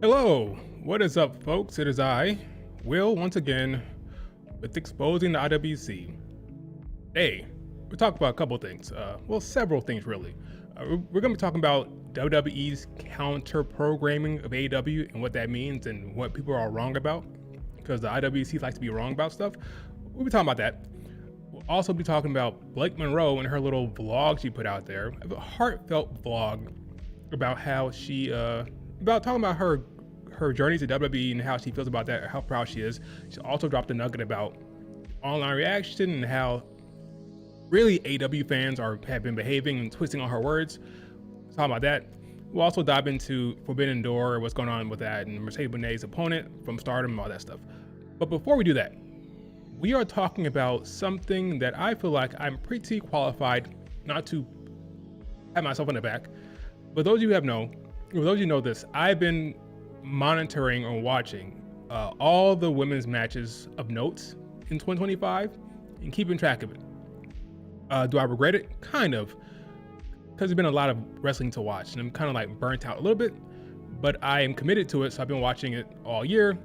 Hello, what is up, folks? It is I, Will, once again, with Exposing the IWC. Today, we're talking about a couple things. Several things, really. We're going to be talking about WWE's counter programming of AEW and what that means and what people are wrong about, because the IWC likes to be wrong about stuff. We'll be talking about that. We'll also be talking about Blake Monroe and her little vlog she put out there, a heartfelt vlog about how she, about talking about her journey to WWE and how she feels about that, how proud she is. She also dropped a nugget about online reaction and how really AEW fans have been behaving and twisting on her words. Talking about that. We'll also dive into Forbidden Door, what's going on with that, and Mercedes Moné's opponent from Stardom and all that stuff. But before we do that, we are talking about something that I feel like I'm pretty qualified not to pat myself on the back. But those of you who know this, I've been monitoring or watching all the women's matches of notes in 2025 and keeping track of it. Do I regret it? Kind of, because there's been a lot of wrestling to watch and I'm kind of like burnt out a little bit, but I am committed to it. So I've been watching it all year,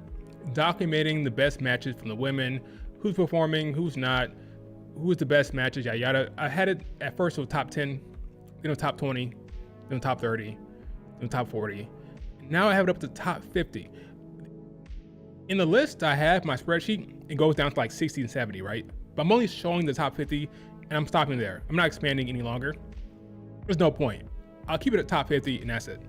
documenting the best matches from the women, who's performing, who's not, who's the best matches, yada yada. I had it at first with top 10, top 20, then top 30, then top 40. Now I have it up to top 50. In the list I have, my spreadsheet, it goes down to like 60 and 70, right? But I'm only showing the top 50 and I'm stopping there. I'm not expanding any longer. There's no point. I'll keep it at top 50 and that's it.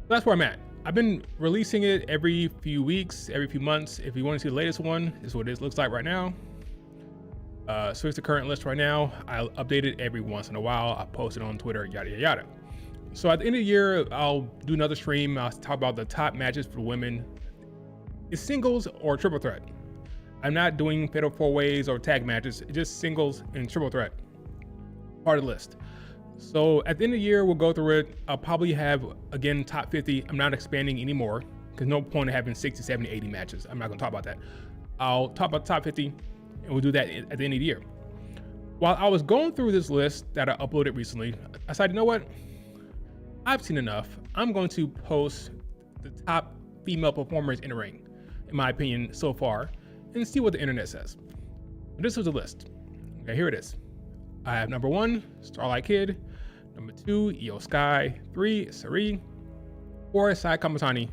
That's where I'm at. I've been releasing it every few weeks, every few months. If you want to see the latest one, this is what it looks like right now. So it's the current list right now. I'll update it every once in a while. I'll post it on Twitter, yada, yada, yada. So at the end of the year, I'll do another stream. I'll talk about the top matches for women. It's singles or triple threat. I'm not doing fatal four ways or tag matches, it's just singles and triple threat. Part of the list. So at the end of the year, we'll go through it. I'll probably have, again, top 50. I'm not expanding anymore because no point in having 60, 70, 80 matches. I'm not gonna talk about that. I'll talk about the top 50 and we'll do that at the end of the year. While I was going through this list that I uploaded recently, I decided, you know what? I've seen enough. I'm going to post the top female performers in the ring, in my opinion, so far, and see what the internet says. This was a list. Okay, here it is. I have number 1, Starlight Kid. Number 2, Io Sky. 3, Sareee. 4, Sai Kamatani.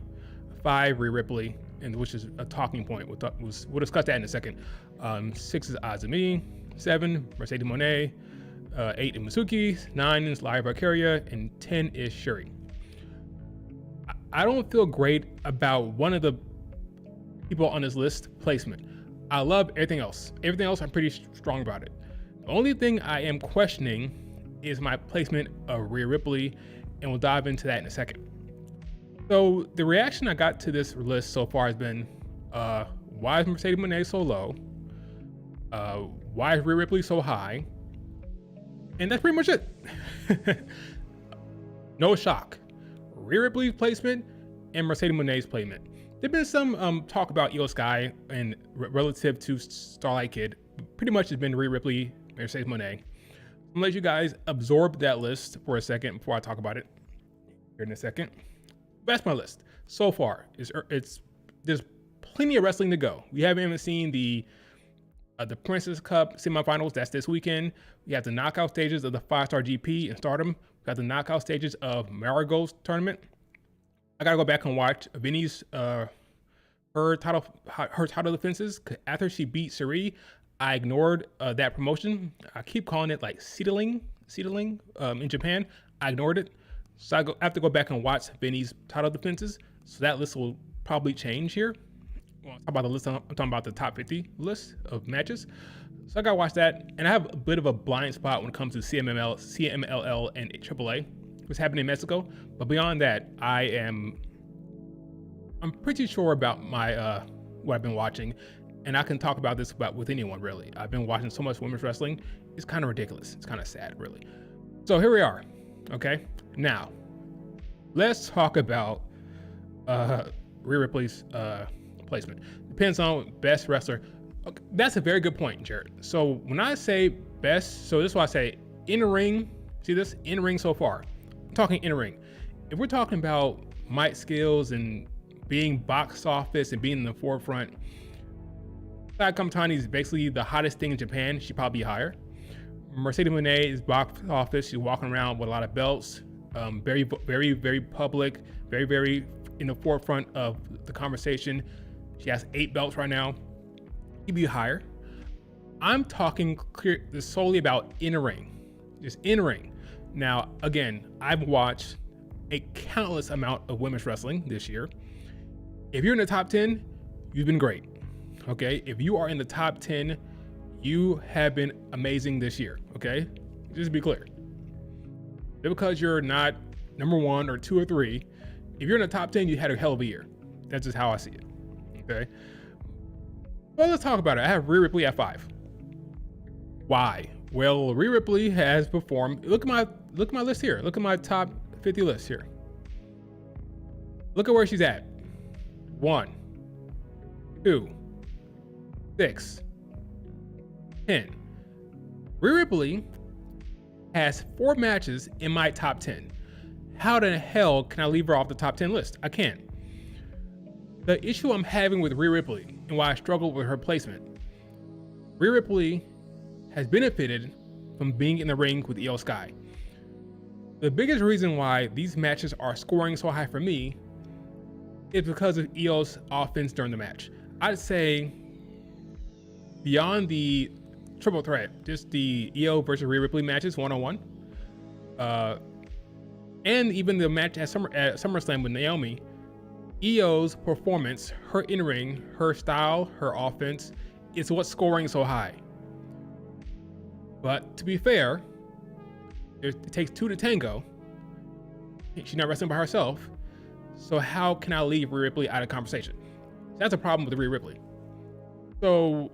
5, Rhea Ripley, and which is a talking point. We'll discuss that in a second. 6 is Azumi. 7, Mercedes Moné. 8 is Masuki, 9 is Lyra Valkyria, and 10 is Shuri. I don't feel great about one of the people on this list placement. I love everything else. Everything else, I'm pretty strong about it. The only thing I am questioning is my placement of Rhea Ripley, and we'll dive into that in a second. So the reaction I got to this list so far has been, why is Mercedes Moné so low? Why is Rhea Ripley so high? And that's pretty much it. No shock. Rhea Ripley's placement and Mercedes Moné's placement. There's been some talk about Io Sky and relative to Starlight Kid. Pretty much it's been Rhea Ripley, Mercedes Moné. I'm gonna let you guys absorb that list for a second before I talk about it here in a second. That's my list so far. There's plenty of wrestling to go. We haven't even seen the Princess Cup semifinals. That's this weekend. We have the knockout stages of the 5-star GP in Stardom. We got the knockout stages of Marigold's tournament. I gotta go back and watch Vinny's her title defenses. After she beat Sareee, I ignored that promotion. I keep calling it like seedling in Japan. I ignored it. So I have to go back and watch Vinny's title defenses. So that list will probably change here. Well, talk about the list. I'm talking about the top 50 list of matches. So I gotta watch that, and I have a bit of a blind spot when it comes to CMLL, and AAA. What's happening in Mexico, but beyond that, I'm pretty sure about my what I've been watching, and I can talk about this with anyone really. I've been watching so much women's wrestling. It's kind of ridiculous. It's kind of sad, really. So here we are. Okay, now let's talk about Rhea Ripley's placement. Depends on best wrestler. Okay, that's a very good point, Jared. So when I say best, so this is why I say in ring. See this in ring so far. I'm talking in ring. If we're talking about mic skills and being box office and being in the forefront, Saya Kamatani is basically the hottest thing in Japan. She'd probably be higher. Mercedes Moné is box office. She's walking around with a lot of belts, very, very, very public, very, very in the forefront of the conversation. She has 8 belts right now. She'd be higher. I'm talking solely about in-ring, just in-ring. Now, again, I've watched a countless amount of women's wrestling this year. If you're in the top 10, you've been great. Okay, if you are in the top 10, you have been amazing this year. Okay, just to be clear. Just because you're not number 1 or 2 or 3, if you're in the top 10, you had a hell of a year. That's just how I see it. Okay, well, let's talk about it. I have Rhea Ripley at 5. Why? Well, Rhea Ripley has performed. Look at my list here. Look at my top 50 list here. Look at where she's at. 1, 2, 6, 10. Rhea Ripley has 4 matches in my top 10. How the hell can I leave her off the top 10 list? I can't. The issue I'm having with Rhea Ripley and why I struggle with her placement, Rhea Ripley has benefited from being in the ring with Io Sky. The biggest reason why these matches are scoring so high for me is because of Io's offense during the match. I'd say beyond the triple threat, just the Io versus Rhea Ripley matches one-on-one, and even the match at SummerSlam with Naomi, Io's performance, her in-ring, her style, her offense, is what's scoring so high. But to be fair, it takes 2 to tango. She's not wrestling by herself. So how can I leave Rhea Ripley out of conversation? That's a problem with Rhea Ripley. So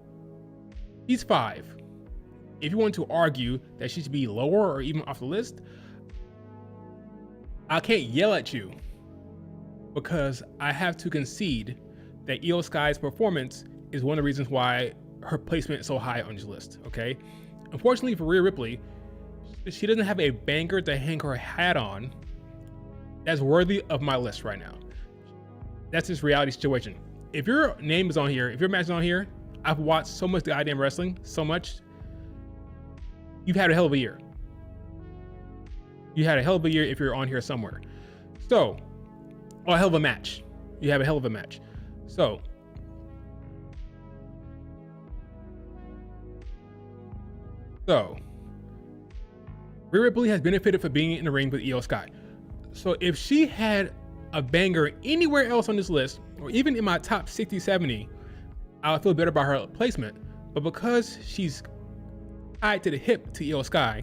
he's 5. If you want to argue that she should be lower or even off the list, I can't yell at you because I have to concede that Io Sky's performance is one of the reasons why her placement is so high on this list, okay? Unfortunately for Rhea Ripley, she doesn't have a banger to hang her hat on that's worthy of my list right now. That's this reality situation. If your name is on here, if your match is on here, I've watched so much goddamn wrestling, so much. You've had a hell of a year. You had a hell of a year if you're on here somewhere. So, or a hell of a match. You have a hell of a match. So, Rhea Ripley has benefited from being in the ring with Io Sky. So if she had a banger anywhere else on this list, or even in my top 60, 70, I would feel better about her placement. But because she's tied to the hip to Io Sky,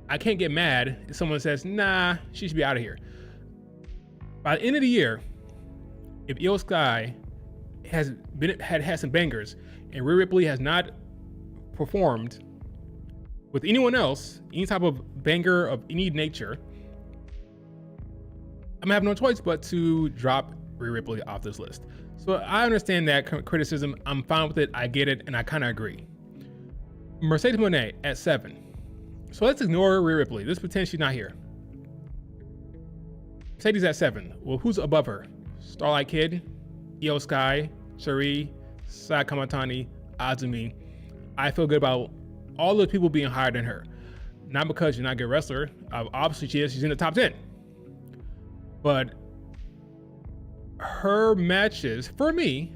I can't get mad if someone says, nah, she should be out of here. By the end of the year, if Io Sky has had some bangers and Rhea Ripley has not performed with anyone else, any type of banger of any nature, I'm gonna have no choice but to drop Rhea Ripley off this list. So I understand that criticism. I'm fine with it. I get it, and I kind of agree. Mercedes Moné at 7. So let's ignore Rhea Ripley. Let's pretend she's not here. Mercedes at 7. Well, who's above her? Starlight Kid, Io Sky, Cherie, Saya Kamatani, Azumi. I feel good about all those people being higher than her. Not because she's not a good wrestler. Obviously she is. She's in the top 10. But her matches, for me,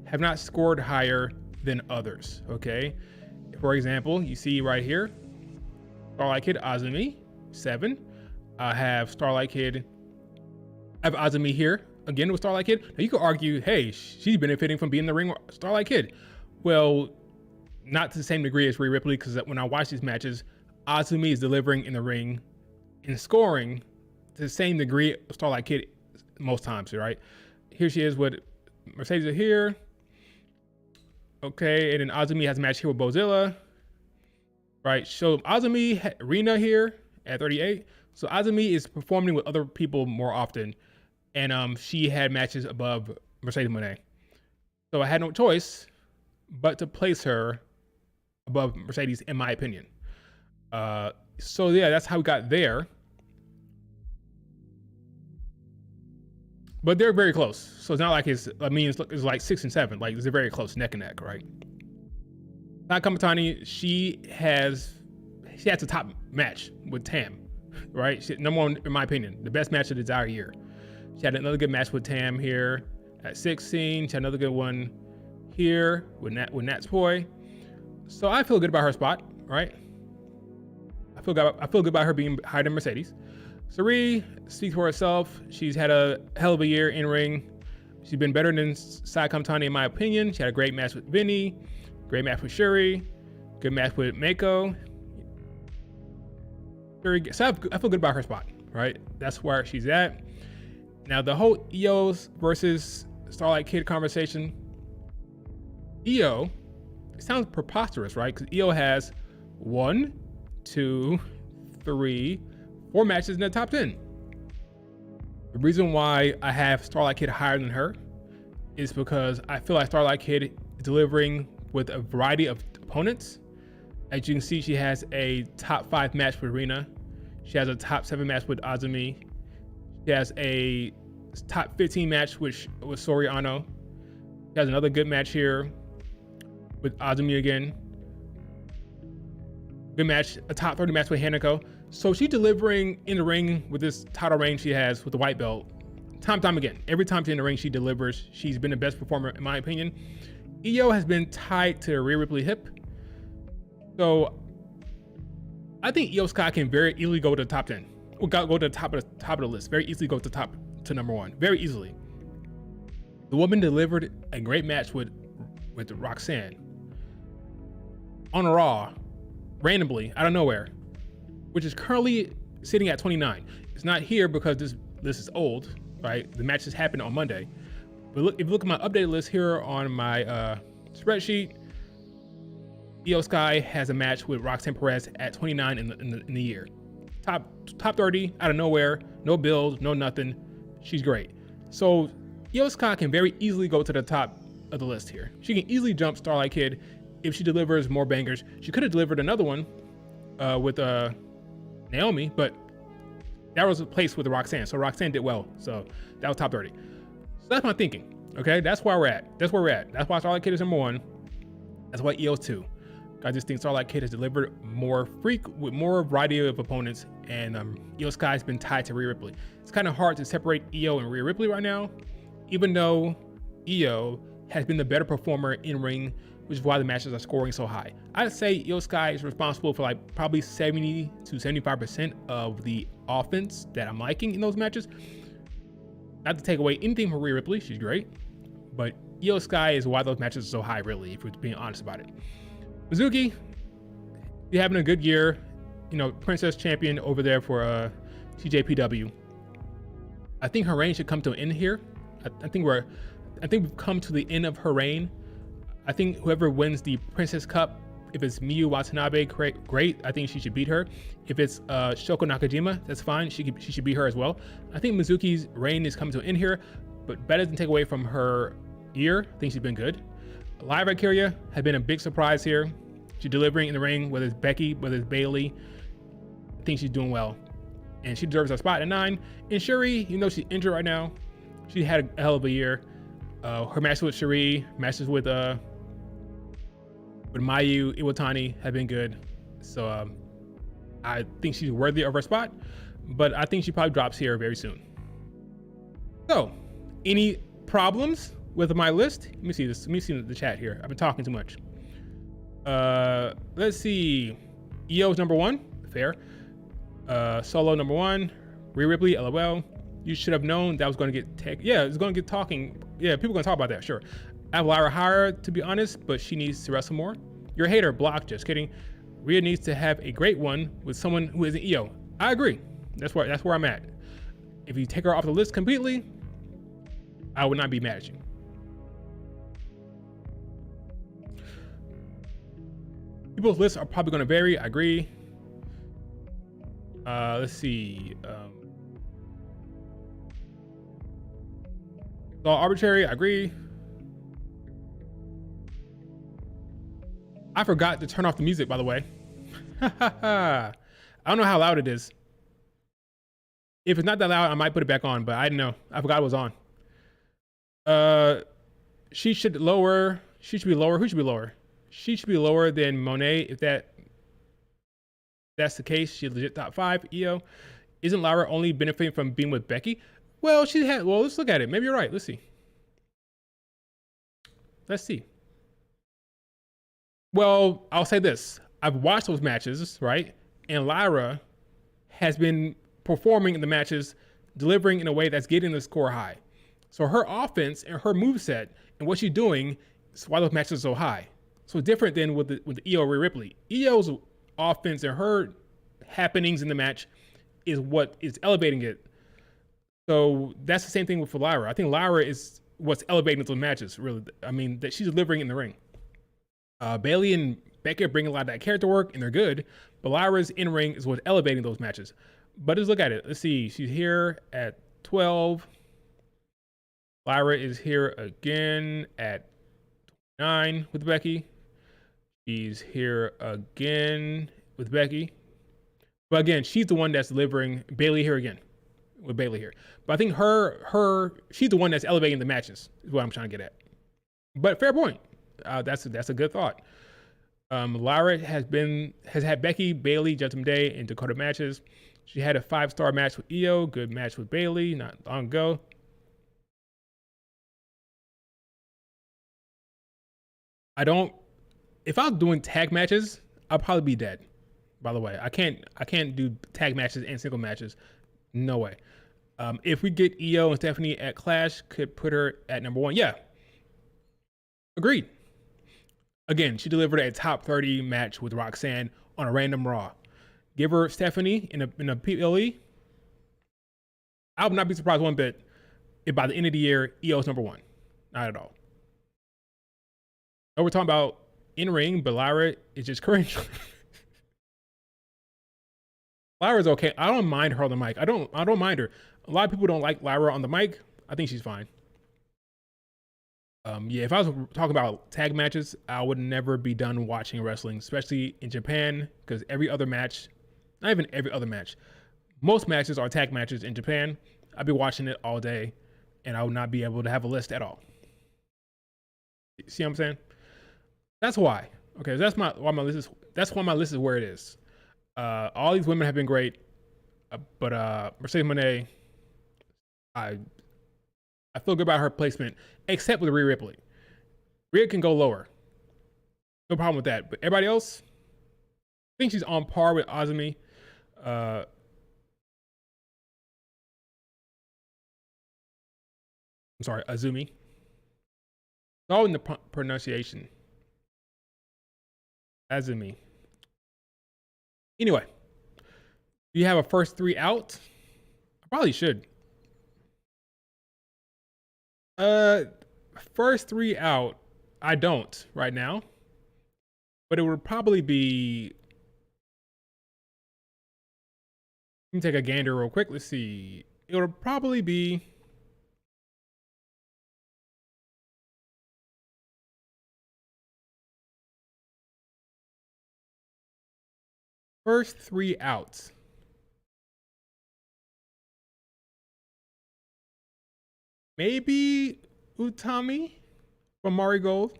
have not scored higher than others, okay? For example, you see right here, Starlight Kid, Azumi, 7. I have Starlight Kid, I have Azumi here, again with Starlight Kid. Now you could argue, hey, she's benefiting from being in the ring with Starlight Kid. Well, not to the same degree as Rhea Ripley, because when I watch these matches, Azumi is delivering in the ring and scoring to the same degree of Starlight Kid most times, right? Here she is with Mercedes here. Okay, and then Azumi has a match here with Bozilla. Right, so Azumi, Rina here at 38. So Azumi is performing with other people more often. And she had matches above Mercedes Moné. So I had no choice but to place her above Mercedes, in my opinion. So yeah, that's how we got there. but they're very close. So it's not like it's like 6 and 7. Like, they're very close, neck and neck, right? Sai Kamatani, she has the top match with Tam, right? Number one, in my opinion, the best match of the entire year. She had another good match with Tam here at 16. She had another good one here with Natsupoi. So I feel good about her spot, right? I feel good about her being higher than Mercedes. Sareee speaks for herself. She's had a hell of a year in ring. She's been better than Sai Kamatani in my opinion. She had a great match with Vinny, great match with Syuri, good match with Meiko. So I feel good about her spot, right? That's where she's at. Now the whole Io versus Starlight Kid conversation. Io, it sounds preposterous, right? Because Io has 1, 2, 3, 4 matches in the top 10. The reason why I have Starlight Kid higher than her is because I feel like Starlight Kid is delivering with a variety of opponents. As you can see, she has a top 5 match with Rina. She has a top 7 match with Azumi. She has a top 15 match with Sori Anou. She has another good match here with Azumi again. Good match, a top 30 match with Hanako. So she's delivering in the ring with this title reign she has with the white belt. Time again. Every time she's in the ring, she delivers. She's been the best performer in my opinion. Io has been tied to Rhea Ripley hip. So I think Io Sky can very easily go to the top 10. Or go to the top of the list. Very easily go to number 1. Very easily. The woman delivered a great match with Roxanne on a Raw, randomly, out of nowhere, which is currently sitting at 29. It's not here because this list is old, right? The matches happened on Monday. But look, if you look at my updated list here on my spreadsheet, Io Sky has a match with Roxanne Perez at 29 in the year. Top 30 out of nowhere, no build, no nothing. She's great. So Io Sky can very easily go to the top of the list here. She can easily jump Starlight Kid if she delivers more bangers. She could have delivered another one with Naomi, but that was placed with Roxanne. So Roxanne did well. So that was top 30. So that's my thinking. Okay, that's where we're at. That's why Starlight Kid is number 1. That's why EO's 2. I just think Starlight Kid has delivered with more variety of opponents, and Io Sky has been tied to Rhea Ripley. It's kind of hard to separate Io and Rhea Ripley right now, even though Io has been the better performer in ring, which is why the matches are scoring so high. I'd say Io Sky is responsible for like probably 70 to 75% of the offense that I'm liking in those matches. Not to take away anything from Rhea Ripley, she's great, but Io Sky is why those matches are so high, really, if we're being honest about it. Mizuki, you're having a good year, Princess Champion over there for TJPW. I think her reign should come to an end here. I think we've come to the end of her reign. I think whoever wins the Princess Cup, if it's Miyu Watanabe, great. I think she should beat her. If it's Shoko Nakajima, that's fine. She should beat her as well. I think Mizuki's reign is coming to an end here, but better than take away from her year. I think she's been good. Live Valkyria has been a big surprise here. She's delivering in the ring, whether it's Becky, whether it's Bayley. I think she's doing well, and she deserves a spot at 9. And Syuri, she's injured right now. She had a hell of a year. Her matches with Syuri, matches with Mayu Iwatani have been good. So I think she's worthy of her spot, but I think she probably drops here very soon. So, any problems with my list? Let me see this. Let me see the chat here. I've been talking too much. Let's see. EO's number 1. Fair. Solo number 1. Rhea Ripley, LOL. You should have known that was going to get yeah, it's going to get talking. Yeah, people are going to talk about that, sure. I have Lyra higher, to be honest, but she needs to wrestle more. You're a hater, block, just kidding. Rhea needs to have a great one with someone who isn't EO. I agree. That's where I'm at. If you take her off the list completely, I would not be mad at you. People's lists are probably going to vary. I agree. Let's see. It's all arbitrary. I agree. I forgot to turn off the music, by the way. I don't know how loud it is. If it's not that loud, I might put it back on, but I didn't know. I forgot it was on. Uh, she should lower. She should be lower. Who should be lower? She should be lower than Monet. If that's the case, she's legit top 5. Io, isn't Lyra only benefiting from being with Becky? Well, she had. Well, let's look at it. Maybe you're right. Let's see. Let's see. Well, I'll say this. I've watched those matches, right? And Lyra has been performing in the matches, delivering in a way that's getting the score high. So her offense and her moveset and what she's doing is why those matches are so high. So different than with the Io Rhea Ripley. Io's offense and her happenings in the match is what is elevating it. So that's the same thing with Lyra. I think Lyra is what's elevating those matches, really. I mean, that she's delivering in the ring. Bayley and Becky bring a lot of that character work, and they're good. But Lyra's in-ring is what's elevating those matches. But let's look at it. Let's see. She's here at 12. Lyra is here again at 9 with Becky. She's here again with Becky. But again, she's the one that's delivering. Bayley here again with Bayley here. But I think she's the one that's elevating the matches is what I'm trying to get at. But fair point. That's a good thought. Lyra has had Becky, Bayley, Judgment Day, and Dakota matches. She had a 5-star match with Io, good match with Bayley not long ago. If I was doing tag matches, I'd probably be dead. By the way, I can't do tag matches and single matches. No way. If we get Io and Stephanie at Clash, could put her at number 1. Yeah. Agreed. Again, she delivered a top 30 match with Roxanne on a random Raw. Give her Stephanie in a PLE. I would not be surprised one bit if by the end of the year, Io's number 1. Not at all. We're talking about in-ring, but Lyra is just cringe. Lyra's okay. I don't mind her on the mic. I don't mind her. A lot of people don't like Lyra on the mic. I think she's fine. Yeah, if I was talking about tag matches, I would never be done watching wrestling, especially in Japan, because every other match, not even every other match, most matches are tag matches in Japan. I'd be watching it all day, and I would not be able to have a list at all. See what I'm saying? That's why. Okay, that's why my list is where it is. All these women have been great, but Mercedes Moné, I feel good about her placement, except with Rhea Ripley. Rhea can go lower. No problem with that. But everybody else, I think she's on par with Azumi. I'm sorry, Azumi. It's all in the pronunciation. Azumi. Anyway, do you have a first 3 out? I probably should. First 3 out, I don't right now, but it would probably be. Let me take a gander real quick. Let's see. It would probably be. First 3 outs. Maybe Utami from Marigold.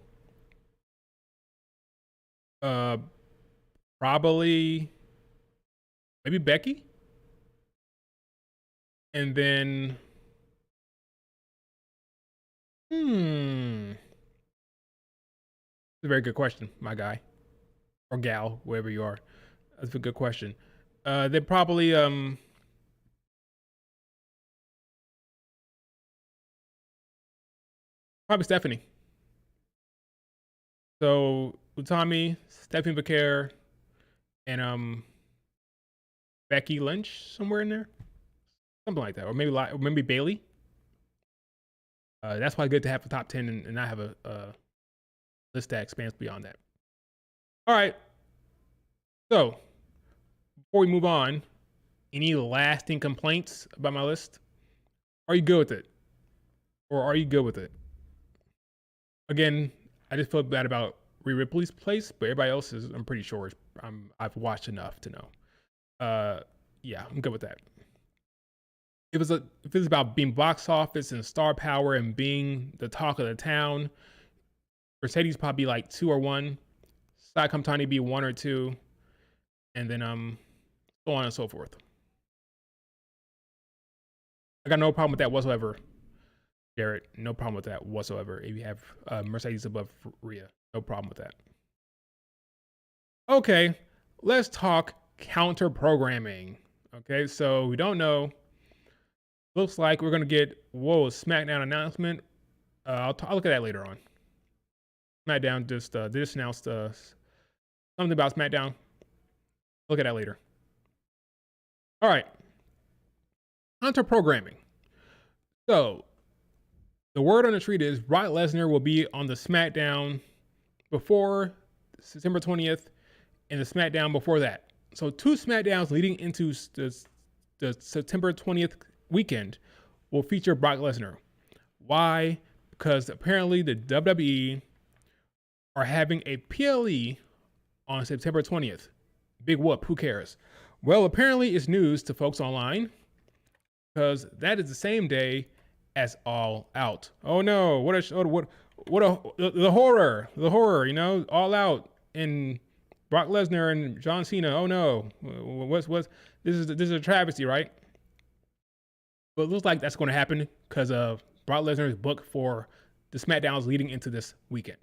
Probably maybe Becky. And then it's a very good question, my guy. Or gal, wherever you are. That's a good question. They probably Stephanie. So Utami, Stephanie Becker, and Becky Lynch somewhere in there, something like that, or maybe Bayley. That's why it's good to have a top 10 and not have a list that expands beyond that. All right. So before we move on, any lasting complaints about my list? Are you good with it? Or are you good with it? Again, I just feel bad about Rhea Ripley's place, but everybody else is, I'm pretty sure, I've watched enough to know. Yeah, I'm good with that. if it's about being box office and star power and being the talk of the town, Mercedes probably like 2 or 1. Sai Kamtani be 1 or 2, and then so on and so forth. I got no problem with that whatsoever, Garrett. No problem with that whatsoever. If you have Mercedes above Rhea, no problem with that. Okay, let's talk counter programming. Okay, so we don't know. Looks like we're gonna get SmackDown announcement. I'll look at that later on. SmackDown just announced something about SmackDown. Look at that later. All right. Counter programming. So the word on the street is Brock Lesnar will be on the SmackDown before September 20th and the SmackDown before that. So 2 SmackDowns leading into the September 20th weekend will feature Brock Lesnar. Why? Because apparently the WWE are having a PLE on September 20th. Big whoop, who cares? Well, apparently it's news to folks online because that is the same day as All Out. Oh no, the horror, you know, All Out and Brock Lesnar and John Cena. Oh no, this is a travesty, right? But it looks like that's going to happen because of Brock Lesnar's book for the SmackDowns leading into this weekend.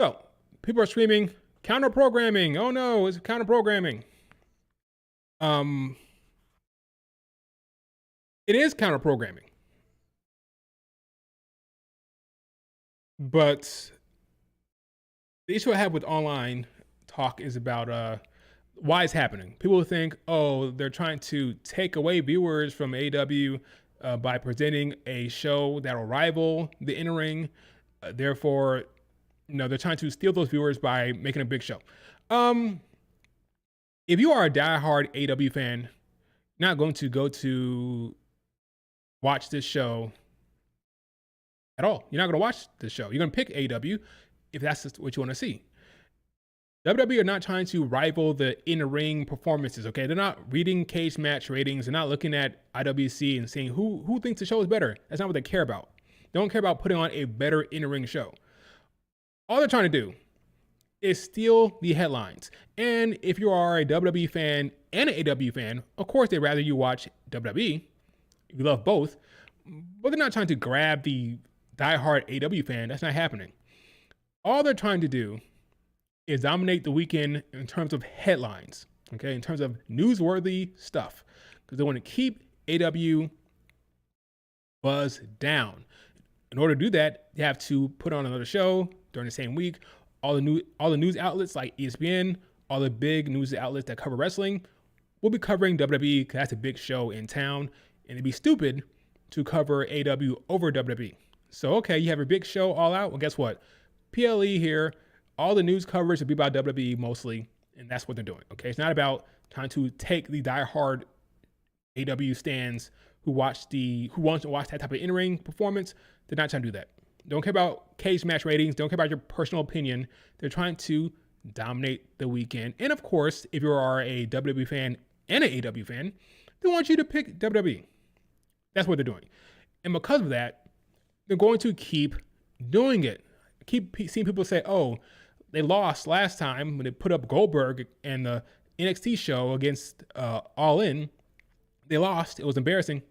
So people are screaming counter programming. Oh no, it's counter programming. It is counter programming, but the issue I have with online talk is about why it's happening. People think, oh, they're trying to take away viewers from AEW by presenting a show that'll rival the In Ring. Therefore, they're trying to steal those viewers by making a big show. If you are a diehard AEW fan, you're not going to go to watch this show at all. You're not going to watch this show. You're going to pick AEW if that's what you want to see. WWE are not trying to rival the in-ring performances, okay? They're not reading cage match ratings. They're not looking at IWC and seeing who thinks the show is better. That's not what they care about. They don't care about putting on a better in-ring show. All they're trying to do is steal the headlines. And if you are a WWE fan and an AEW fan, of course they'd rather you watch WWE. You love both. But they're not trying to grab the diehard AEW fan. That's not happening. All they're trying to do is dominate the weekend in terms of headlines, okay, in terms of newsworthy stuff, because they want to keep AEW buzz down. In order to do that, they have to put on another show during the same week. All the news outlets like ESPN, all the big news outlets that cover wrestling, will be covering WWE because that's a big show in town, and it'd be stupid to cover AEW over WWE. So, okay, you have a big show All Out. Well, guess what? PLE here. All the news coverage will be about WWE mostly, and that's what they're doing. Okay, it's not about trying to take the diehard AEW stands who want to watch that type of in-ring performance. They're not trying to do that. They don't care about cage match ratings. They don't care about your personal opinion. They're trying to dominate the weekend. And of course, if you are a WWE fan and an AEW fan, they want you to pick WWE. That's what they're doing. And because of that, they're going to keep doing it. Keep seeing people say, oh, they lost last time when they put up Goldberg and the NXT show against All In. They lost. It was embarrassing.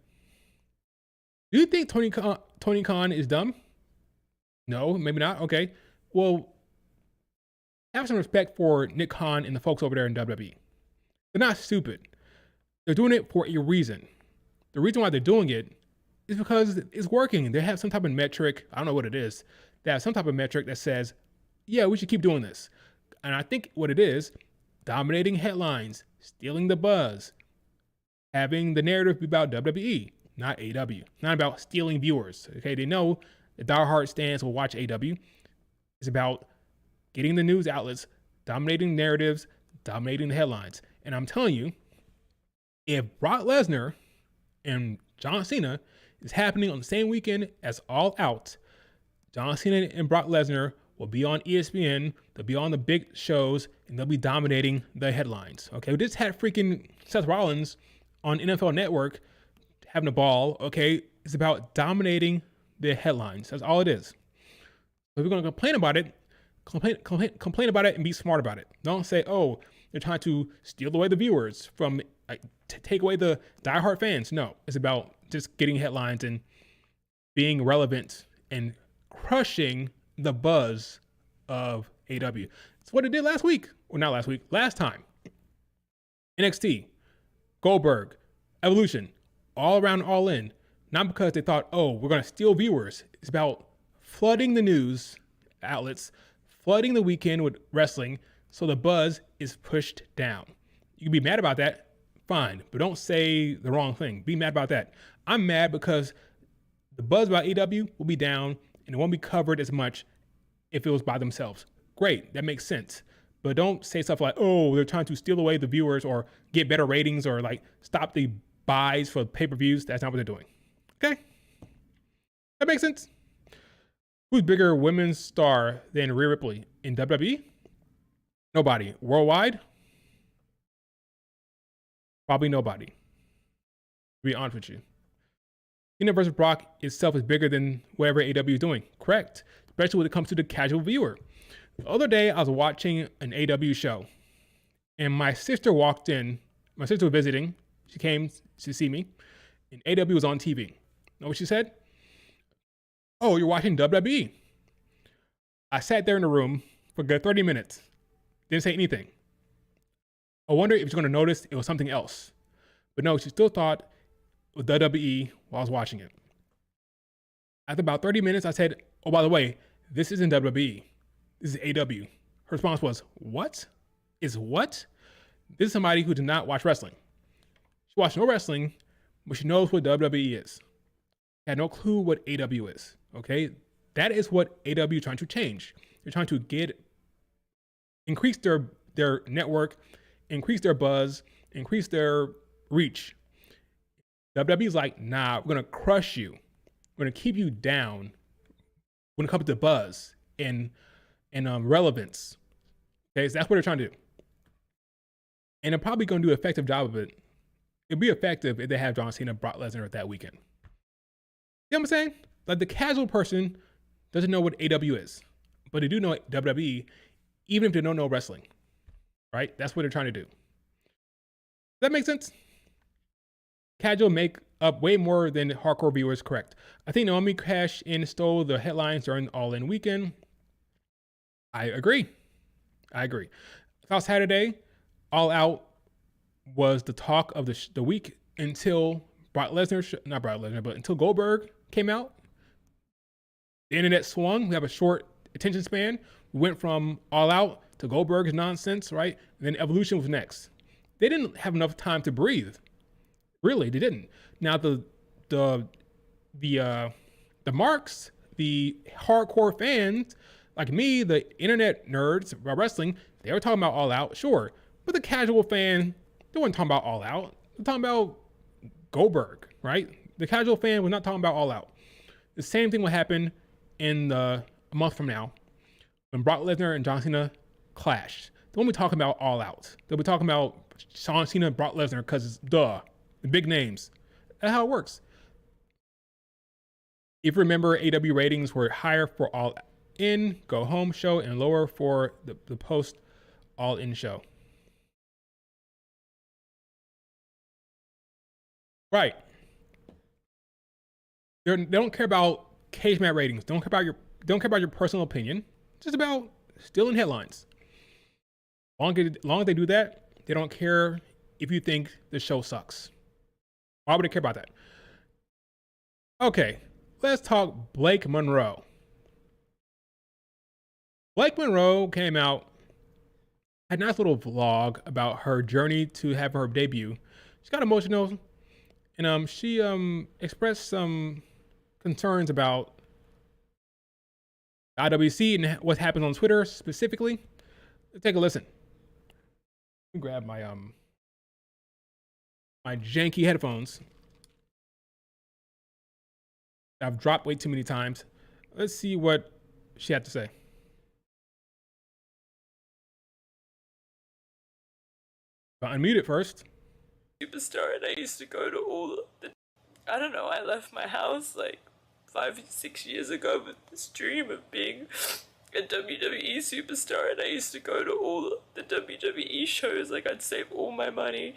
Do you think Tony Khan is dumb? No, maybe not. Okay. Well, have some respect for Nick Khan and the folks over there in WWE. They're not stupid. They're doing it for a reason. The reason why they're doing it is because it's working. They have some type of metric. I don't know what it is. They have some type of metric that says, yeah, we should keep doing this. And I think what it is, dominating headlines, stealing the buzz, having the narrative be about WWE, not AEW, not about stealing viewers. Okay, they know the diehard stands will watch AEW. It's about getting the news outlets, dominating narratives, dominating the headlines. And I'm telling you, if Brock Lesnar and John Cena is happening on the same weekend as All Out, John Cena and Brock Lesnar will be on ESPN, they'll be on the big shows, and they'll be dominating the headlines. Okay, we just had freaking Seth Rollins on NFL Network having a ball. Okay, it's about dominating the headlines. That's all it is. If you're going to complain about it, complain about it and be smart about it. Don't say, oh, they're trying to steal away the viewers from, like, take away the diehard fans. No, it's about just getting headlines and being relevant and crushing the buzz of AW. It's what it did last week. Well, not last week, last time. NXT, Goldberg, Evolution, all around, all in. Not because they thought, oh, we're going to steal viewers. It's about flooding the news outlets, flooding the weekend with wrestling, so the buzz is pushed down. You can be mad about that, fine, but don't say the wrong thing. Be mad about that. I'm mad because the buzz about AEW will be down and it won't be covered as much if it was by themselves. Great, that makes sense. But don't say stuff like, oh, they're trying to steal away the viewers or get better ratings or like stop the buys for pay-per-views. That's not what they're doing. Okay? That makes sense? Who's bigger women's star than Rhea Ripley in WWE? Nobody. Worldwide? Probably nobody. To be honest with you. Cena versus Brock itself is bigger than whatever AEW is doing. Correct. Especially when it comes to the casual viewer. The other day, I was watching an AEW show, and my sister walked in. My sister was visiting. She came to see me, and AEW was on TV. Know what she said? Oh, you're watching WWE. I sat there in the room for a good 30 minutes. Didn't say anything. I wonder if she's going to notice it was something else. But no, she still thought it was WWE while I was watching it. After about 30 minutes, I said, oh, by the way, this isn't WWE. This is AW. Her response was, what? Is what? This is somebody who did not watch wrestling. She watched no wrestling, but she knows what WWE is. She had no clue what AW is. Okay? That is what AW is trying to change. They're trying to increase their network, increase their buzz, increase their reach. WWE is like, nah, we're going to crush you. We're going to keep you down when it comes to buzz and relevance. Okay, so that's what they're trying to do. And they're probably going to do an effective job of it. It'll be effective if they have John Cena, Brock Lesnar at that weekend. You know what I'm saying? Like, the casual person doesn't know what AW is, but they do know WWE, even if they don't know wrestling. Right? That's what they're trying to do. Does that make sense? Casual make up way more than hardcore viewers, correct. I think Naomi cashed in, stole the headlines during All In weekend. I agree. I thought Saturday, All Out was the talk of the week until until Goldberg came out. The internet swung. We have a short attention span. We went from All Out to Goldberg's nonsense, right? And then Evolution was next. They didn't have enough time to breathe. Really, they didn't. Now the marks, the hardcore fans like me, the internet nerds about wrestling, they were talking about All Out, sure. But the casual fan, they weren't talking about All Out. They're talking about Goldberg, right? The casual fan was not talking about All Out. The same thing will happen in a month from now when Brock Lesnar and John Cena clash. They won't be talking about All Out. They'll be talking about John Cena and Brock Lesnar because it's the big names. That's how it works. If you remember, AW ratings were higher for All In, Go Home show, and lower for the post All In show. Right. They don't care about cage match ratings. Don't care about your personal opinion. It's just about stealing headlines. Long as they do that, they don't care if you think the show sucks. Why would they care about that? Okay, let's talk Blake Monroe. Blake Monroe came out, had a nice little vlog about her journey to have her debut. She got emotional, and she expressed some concerns about IWC and what happens on Twitter specifically. Let's take a listen. Let me grab my my janky headphones. I've dropped way too many times. Let's see what she had to say. I'll unmute it first. Superstar, and I used to go to all the I don't know, I left my house like 5, 6 years ago with this dream of being a WWE superstar, and I used to go to all the WWE shows. Like, I'd save all my money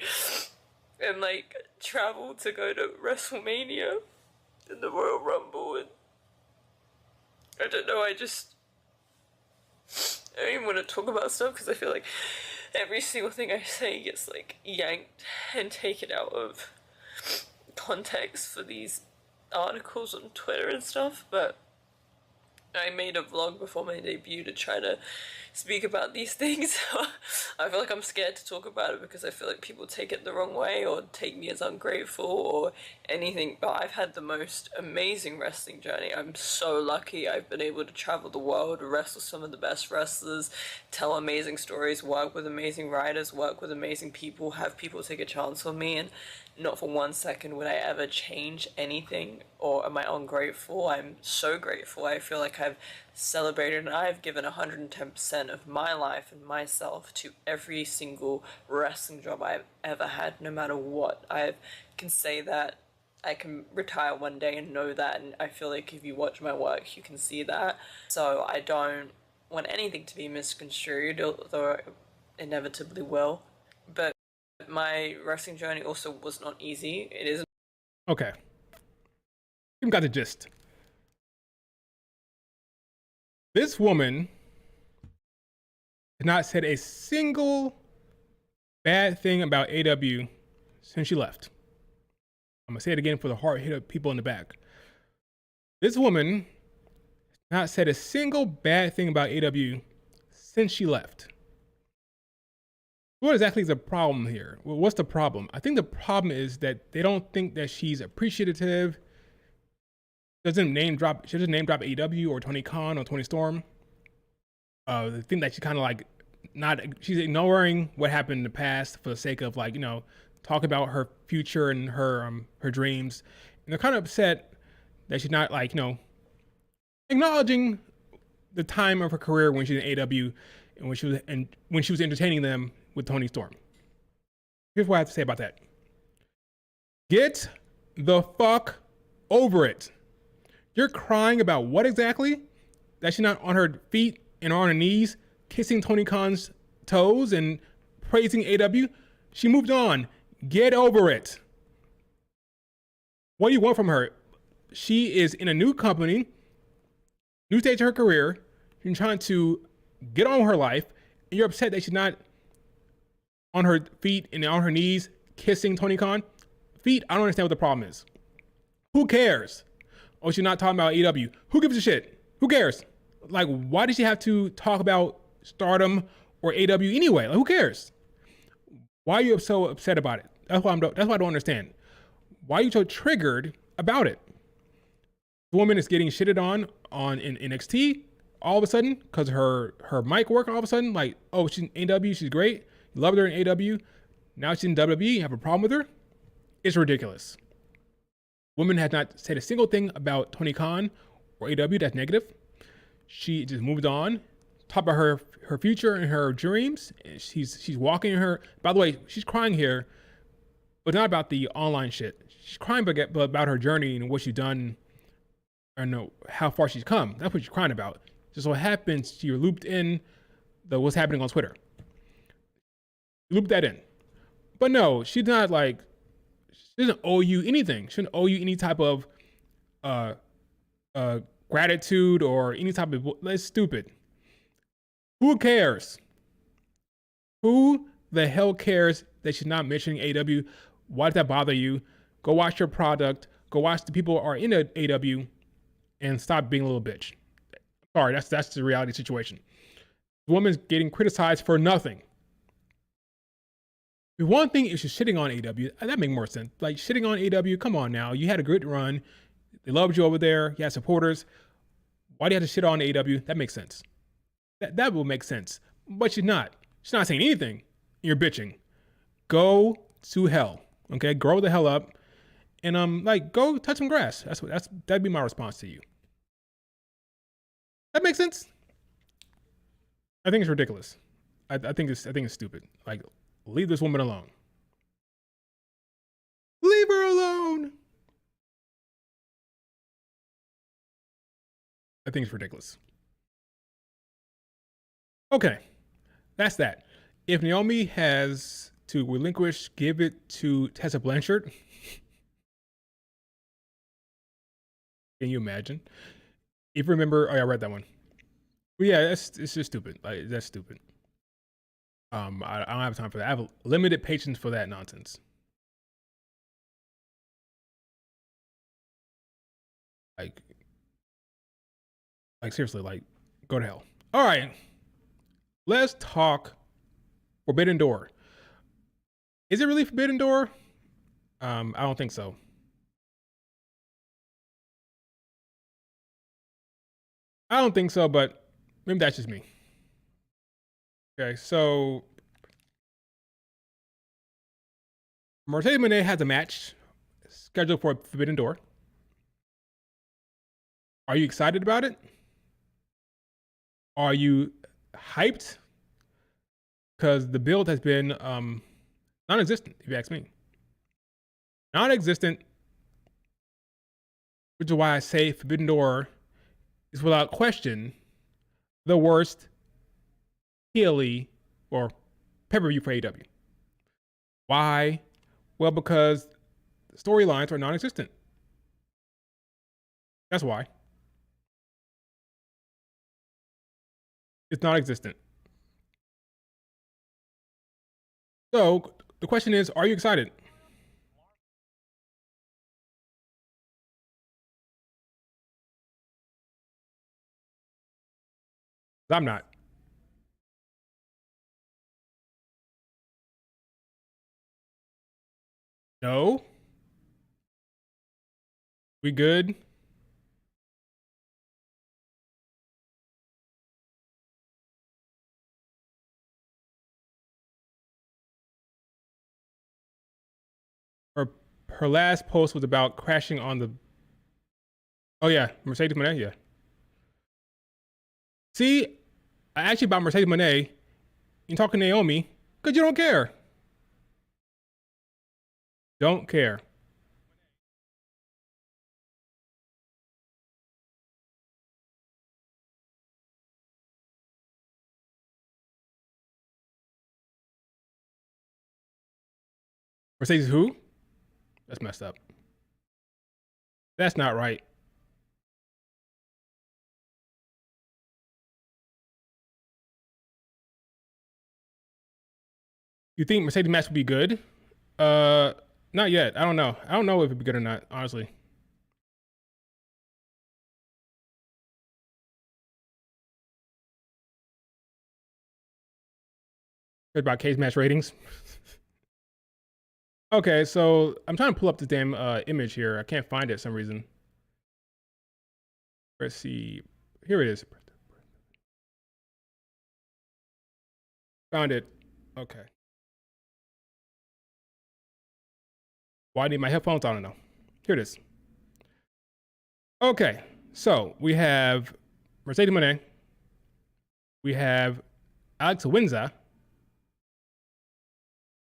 and like travel to go to WrestleMania and the Royal Rumble, and I don't know, I don't even want to talk about stuff because I feel like every single thing I say gets like yanked and taken out of context for these articles on Twitter and stuff, but I made a vlog before my debut to try to speak about these things. I feel like I'm scared to talk about it because I feel like people take it the wrong way or take me as ungrateful or anything. But I've had the most amazing wrestling journey. I'm so lucky. I've been able to travel the world, wrestle some of the best wrestlers, tell amazing stories, work with amazing writers, work with amazing people, have people take a chance on me, and not for 1 second would I ever change anything or am I ungrateful. I'm so grateful. I feel like I've celebrated and I've given 110% of my life and myself to every single wrestling job I've ever had, no matter what. I can say that. I can retire one day and know that, and I feel like if you watch my work, you can see that. So I don't want anything to be misconstrued, although it inevitably will. But my wrestling journey also was not easy. It isn't. Okay. You got the gist. This woman has not said a single bad thing about AW since she left. I'm gonna say it again for the hard hit people in the back. This woman has not said a single bad thing about AW since she left. What exactly is the problem here? Well, what's the problem? I think the problem is that they don't think that she's appreciative. She doesn't name drop AEW or Tony Khan or Tony Storm. The thing that she kind of like she's ignoring what happened in the past for the sake of like, talk about her future and her dreams. And they're kind of upset that she's not like, acknowledging the time of her career when she was in AEW and when she was entertaining them with Tony Storm. Here's what I have to say about that. Get the fuck over it. You're crying about what exactly? That she's not on her feet and on her knees, kissing Tony Khan's toes and praising AW? She moved on. Get over it. What do you want from her? She is in a new company, new stage of her career. She's trying to get on with her life, and you're upset that she's not on her feet and on her knees kissing Tony Khan. Feet, I don't understand what the problem is. Who cares? Oh, she's not talking about AEW. Who gives a shit? Who cares? Like, why does she have to talk about Stardom or AEW anyway? Like, who cares? Why are you so upset about it? That's why I don't understand. Why are you so triggered about it? The woman is getting shitted on in NXT all of a sudden because her mic work all of a sudden. Like, oh, she's in AEW, she's great. You loved her in AEW. Now she's in WWE. You have a problem with her? It's ridiculous. Woman has not said a single thing about Tony Khan or AEW that's negative. She just moved on. Talk about her future and her dreams. She's walking her. By the way, she's crying here, but not about the online shit. She's crying about her journey and what she's done, and how far she's come. That's what she's crying about. Just so happens she looped in what's happening on Twitter. Loop that in. But no, she's not like, she doesn't owe you anything. She doesn't owe you any type of gratitude or any type of, that's stupid. Who cares? Who the hell cares that she's not mentioning AW? Why does that bother you? Go watch your product. Go watch the people who are in AW and stop being a little bitch. Sorry, that's the reality situation. The woman's getting criticized for nothing. The one thing is she's shitting on AW. That makes more sense. Like, shitting on AW, come on now. You had a good run. They loved you over there. You had supporters. Why do you have to shit on AW? That makes sense. That will make sense. But she's not. She's not saying anything. You're bitching. Go to hell. Okay? Grow the hell up. And go touch some grass. That'd be my response to you. That makes sense? I think it's ridiculous. I think it's stupid. Like, leave this woman alone. Leave her alone. I think it's ridiculous. Okay, that's that. If Naomi has to relinquish, give it to Tessa Blanchard. Can you imagine? If you remember, oh yeah, I read that one. But yeah, it's just stupid. Like that's stupid. I don't have time for that. I have limited patience for that nonsense. Like seriously, like go to hell. All right, let's talk Forbidden Door. Is it really Forbidden Door? I don't think so. I don't think so, but maybe that's just me. Okay, so Mercedes Moné has a match scheduled for Forbidden Door. Are you excited about it? Are you hyped? Because the build has been non-existent, if you ask me. Non-existent, which is why I say Forbidden Door is without question the worst PLE or pay-per-view for AEW. Why? Well, because storylines are non-existent. That's why. It's non-existent. So the question is, are you excited? I'm not. No. We good? Her last post was about crashing on the. Oh yeah, Mercedes Moné. Yeah. See, I actually about Mercedes Moné. You talking to Naomi because you don't care. Don't care. Mercedes who? That's messed up. That's not right. You think Mercedes match would be good? Not yet. I don't know. I don't know if it'd be good or not, honestly. Heard about cage match ratings. Okay, so I'm trying to pull up the damn image here. I can't find it for some reason. Let's see. Here it is. Found it. Okay. Why I need my headphones? I don't know. Here it is. Okay, so we have Mercedes Moné. We have Alex Winza.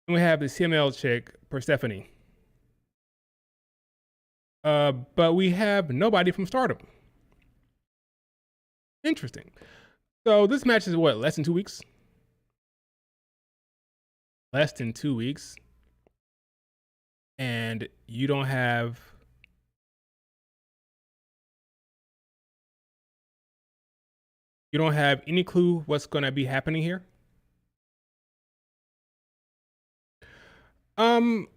And we have the CML chick, Persephone. But we have nobody from Stardom. Interesting. So this match is what, less than 2 weeks? Less than 2 weeks. And you don't have any clue what's going to be happening here? So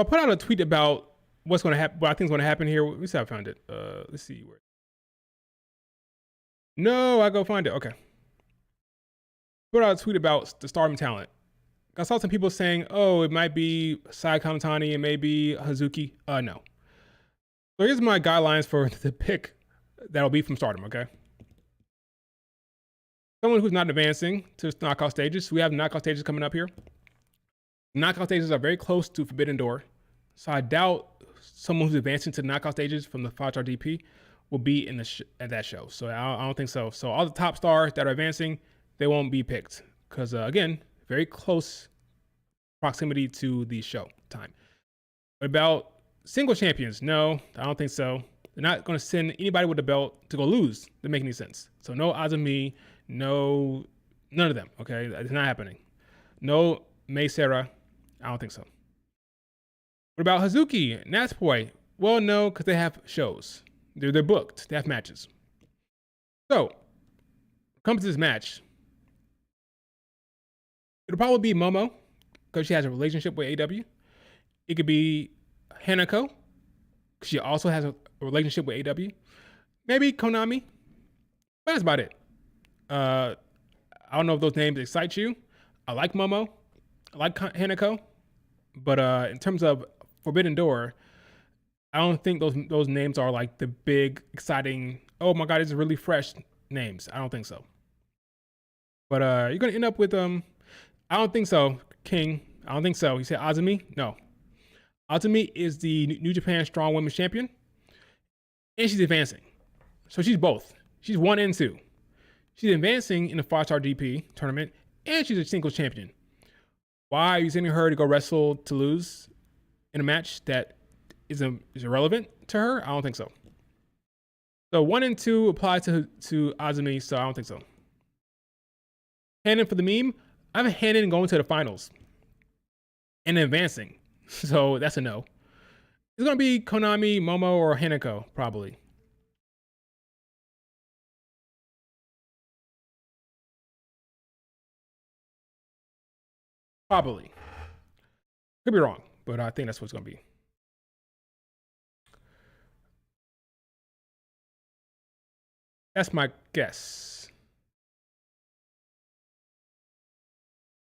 I put out a tweet about what's going to happen, what I think is going to happen here. Let me see if I found it. Let's see where. No, I go find it. Okay. Put out a tweet about the Stardom talent. I saw some people saying, "Oh, it might be Sai Kamitani, it may be Hazuki." No. So here's my guidelines for the pick that'll be from Stardom. Okay. Someone who's not advancing to knockout stages. We have knockout stages coming up here. Knockout stages are very close to Forbidden Door, so I doubt someone who's advancing to the knockout stages from the 5-star DP will be in the at that show. So I don't think so. So all the top stars that are advancing, they won't be picked because again, very close proximity to the show time. What about single champions? No, I don't think so. They're not going to send anybody with a belt to go lose. To make any sense. So no Azumi, no, none of them. Okay, it's not happening. No Mei Seira. I don't think so. What about Hazuki, Natsupoi? Well, no, because they have shows. They're booked. They have matches. So, comes to this match, it'll probably be Momo because she has a relationship with AEW. It could be Hanako because she also has a relationship with AEW. Maybe Konami. But that's about it. I don't know if those names excite you. I like Momo. I like Hanako. But in terms of Forbidden Door, I don't think those names are like the big, exciting, oh my God, it's really fresh names. I don't think so. But you're going to end up with, I don't think so, King. I don't think so. You said Azumi? No. Azumi is the New Japan Strong Women's Champion. And she's advancing. So she's both. She's 1 and 2. She's advancing in the 5-star GP tournament. And she's a singles champion. Why are you sending her to go wrestle to lose in a match that is irrelevant to her? I don't think so. So 1 and 2 apply to Azumi, so I don't think so. Hanan for the meme. I have Hanan going to the finals and advancing. So that's a no. It's going to be Konami, Momo, or Hanako, probably. Probably. Could be wrong, but I think that's what it's going to be. That's my guess.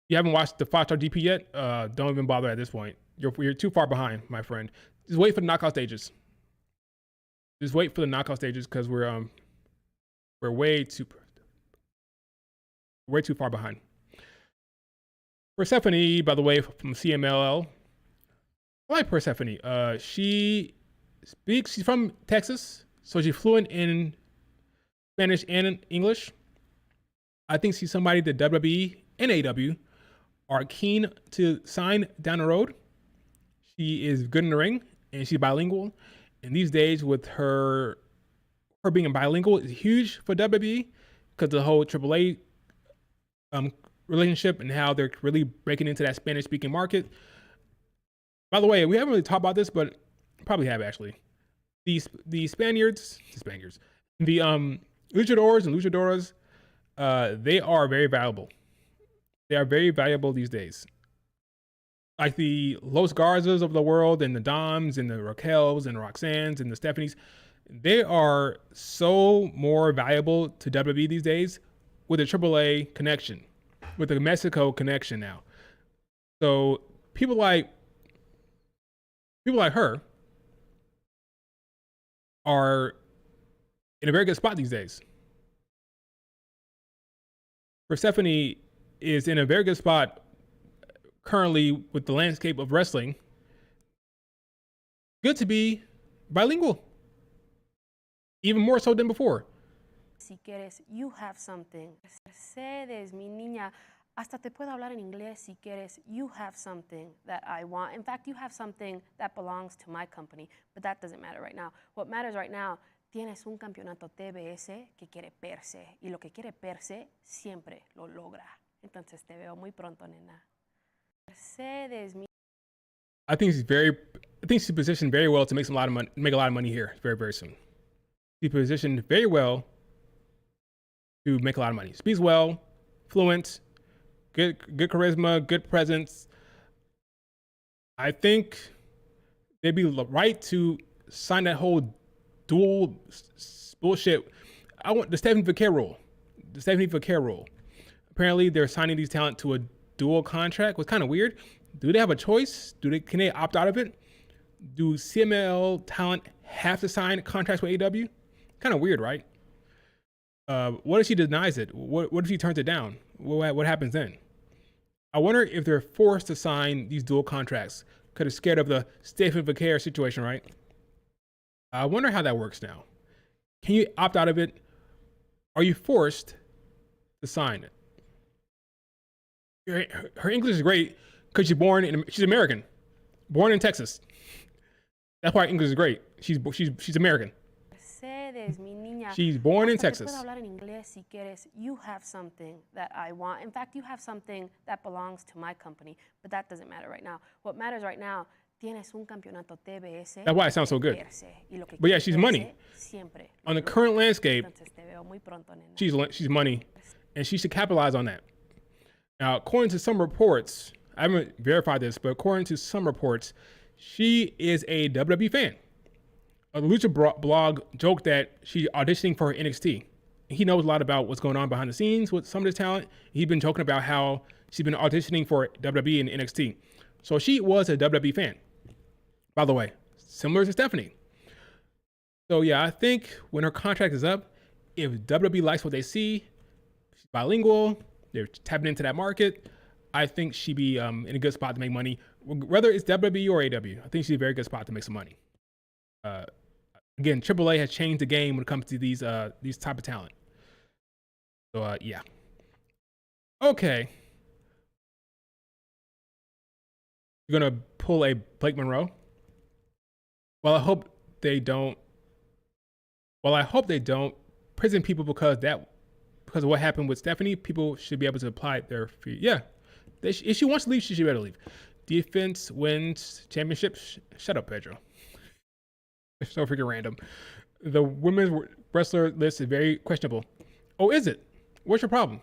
You haven't watched the 5-star GP yet? Don't even bother at this point. You're too far behind, my friend. Just wait for the knockout stages. Just wait for the knockout stages because we're way too far behind. Persephone, by the way, from CMLL. I like Persephone. She's from Texas, so she's fluent in Spanish and English. I think she's somebody that WWE and AEW are keen to sign down the road. She is good in the ring and she's bilingual. And these days, with her being bilingual is huge for WWE because the whole AAA relationship and how they're really breaking into that Spanish-speaking market. By the way, we haven't really talked about this, but probably have actually. The Spaniards, the luchadors and luchadoras, they are very valuable. They are very valuable these days. Like the Los Garzas of the world and the Doms and the Raquels and the Roxannes and the Stephanies, they are so more valuable to WWE these days with a AAA connection, with a Mexico connection now. So people like her are in a very good spot these days. Persephone is in a very good spot currently with the landscape of wrestling. Good to be bilingual, even more so than before. Si quieres, you have something. Mercedes, mi niña, hasta te puedo hablar en inglés si quieres. You have something that I want. In fact, you have something that belongs to my company, but that doesn't matter right now. What matters right now, tienes un campeonato TBS que quiere verse, y lo que quiere verse siempre lo logra. Entonces te veo muy pronto, nena. Mercedes, mi. I think she's positioned very well to make a lot of money here very, very soon. She's positioned very well to make a lot of money. Speaks well, fluent, good charisma, good presence. I think they'd be right to sign that whole dual bullshit. I want the Stephanie Vaquer rule. The Stephanie Vaquer rule. Apparently, they're signing these talent to a dual contract. What's kind of weird. Do they have a choice? Can they opt out of it? Do CML talent have to sign contracts with AEW? Kind of weird, right? What if she denies it? What if she turns it down? What happens then? I wonder if they're forced to sign these dual contracts because they're scared of the Stephanie Vaquer situation, right? I wonder how that works now. Can you opt out of it? Are you forced to sign it? Her English is great because she's American, born in Texas. That's why English is great. She's American. ustedes, mi niña. She's born in Hasta te Texas. puedo hablar en inglés si quieres. You have something that I want. In fact, you have something that belongs to my company. But that doesn't matter right now. What matters right now, tienes un campeonato TBS. That's why it sounds so good. But yeah, she's money. On the current landscape, she's money, and she should capitalize on that. Now, according to some reports, I haven't verified this, but according to some reports, she is a WWE fan. The Lucha blog joked that she's auditioning for NXT. He knows a lot about what's going on behind the scenes with some of this talent. He's been joking about how she's been auditioning for WWE and NXT. So she was a WWE fan, by the way, similar to Stephanie. So yeah, I think when her contract is up, if WWE likes what they see, she's bilingual, they're tapping into that market, I think she'd be in a good spot to make money. Whether it's WWE or AEW, I think she's a very good spot to make some money. Again, AAA has changed the game when it comes to these type of talent. So yeah. Okay. You're gonna pull a Blake Monroe? Well, I hope they don't prison people because of what happened with Stephanie. People should be able to apply their fee. Yeah. If she wants to leave, she should be able to leave. Defense wins championships. Shut up, Pedro. It's so freaking random. The women's wrestler list is very questionable. Oh, is it? What's your problem?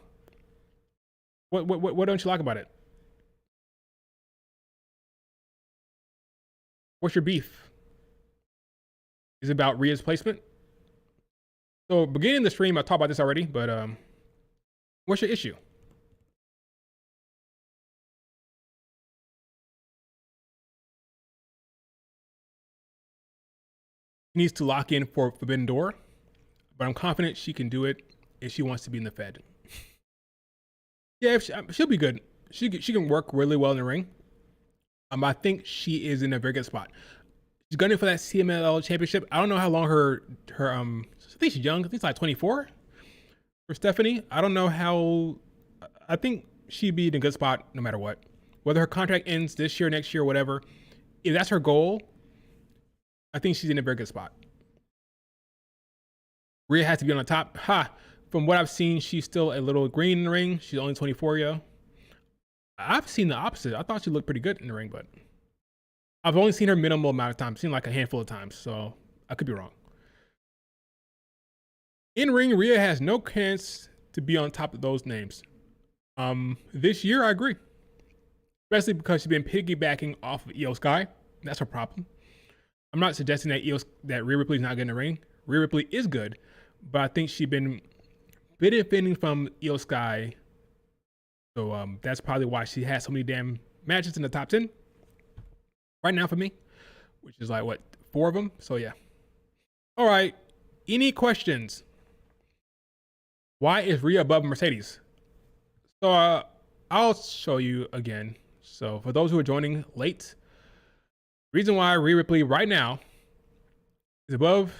What don't you like about it? What's your beef? Is it about Rhea's placement? So beginning the stream, I talked about this already, but what's your issue? She needs to lock in for Forbidden Door, but I'm confident she can do it if she wants to be in the Fed. Yeah, she'll be good. She can work really well in the ring. I think she is in a very good spot. She's gunning for that CMLL championship. I don't know how long her I think she's young. I think it's like 24 for Stephanie. I don't know how. I think she'd be in a good spot no matter what. Whether her contract ends this year, next year, whatever. If that's her goal, I think she's in a very good spot. Rhea has to be on the top. From what I've seen, she's still a little green in the ring. She's only 24, yo. I've seen the opposite. I thought she looked pretty good in the ring, but I've only seen her minimal amount of times. Seen like a handful of times, so I could be wrong. In ring, Rhea has no chance to be on top of those names. This year, I agree, especially because she's been piggybacking off of Io Sky. That's her problem. I'm not suggesting that Rhea Ripley is not good in the ring. Rhea Ripley is good, but I think she's been benefiting from Io Sky. So that's probably why she has so many damn matches in the top 10 right now for me, which is like, 4 of them? So yeah. All right. Any questions? Why is Rhea above Mercedes? So I'll show you again. So for those who are joining late, reason why Rhea Ripley right now is above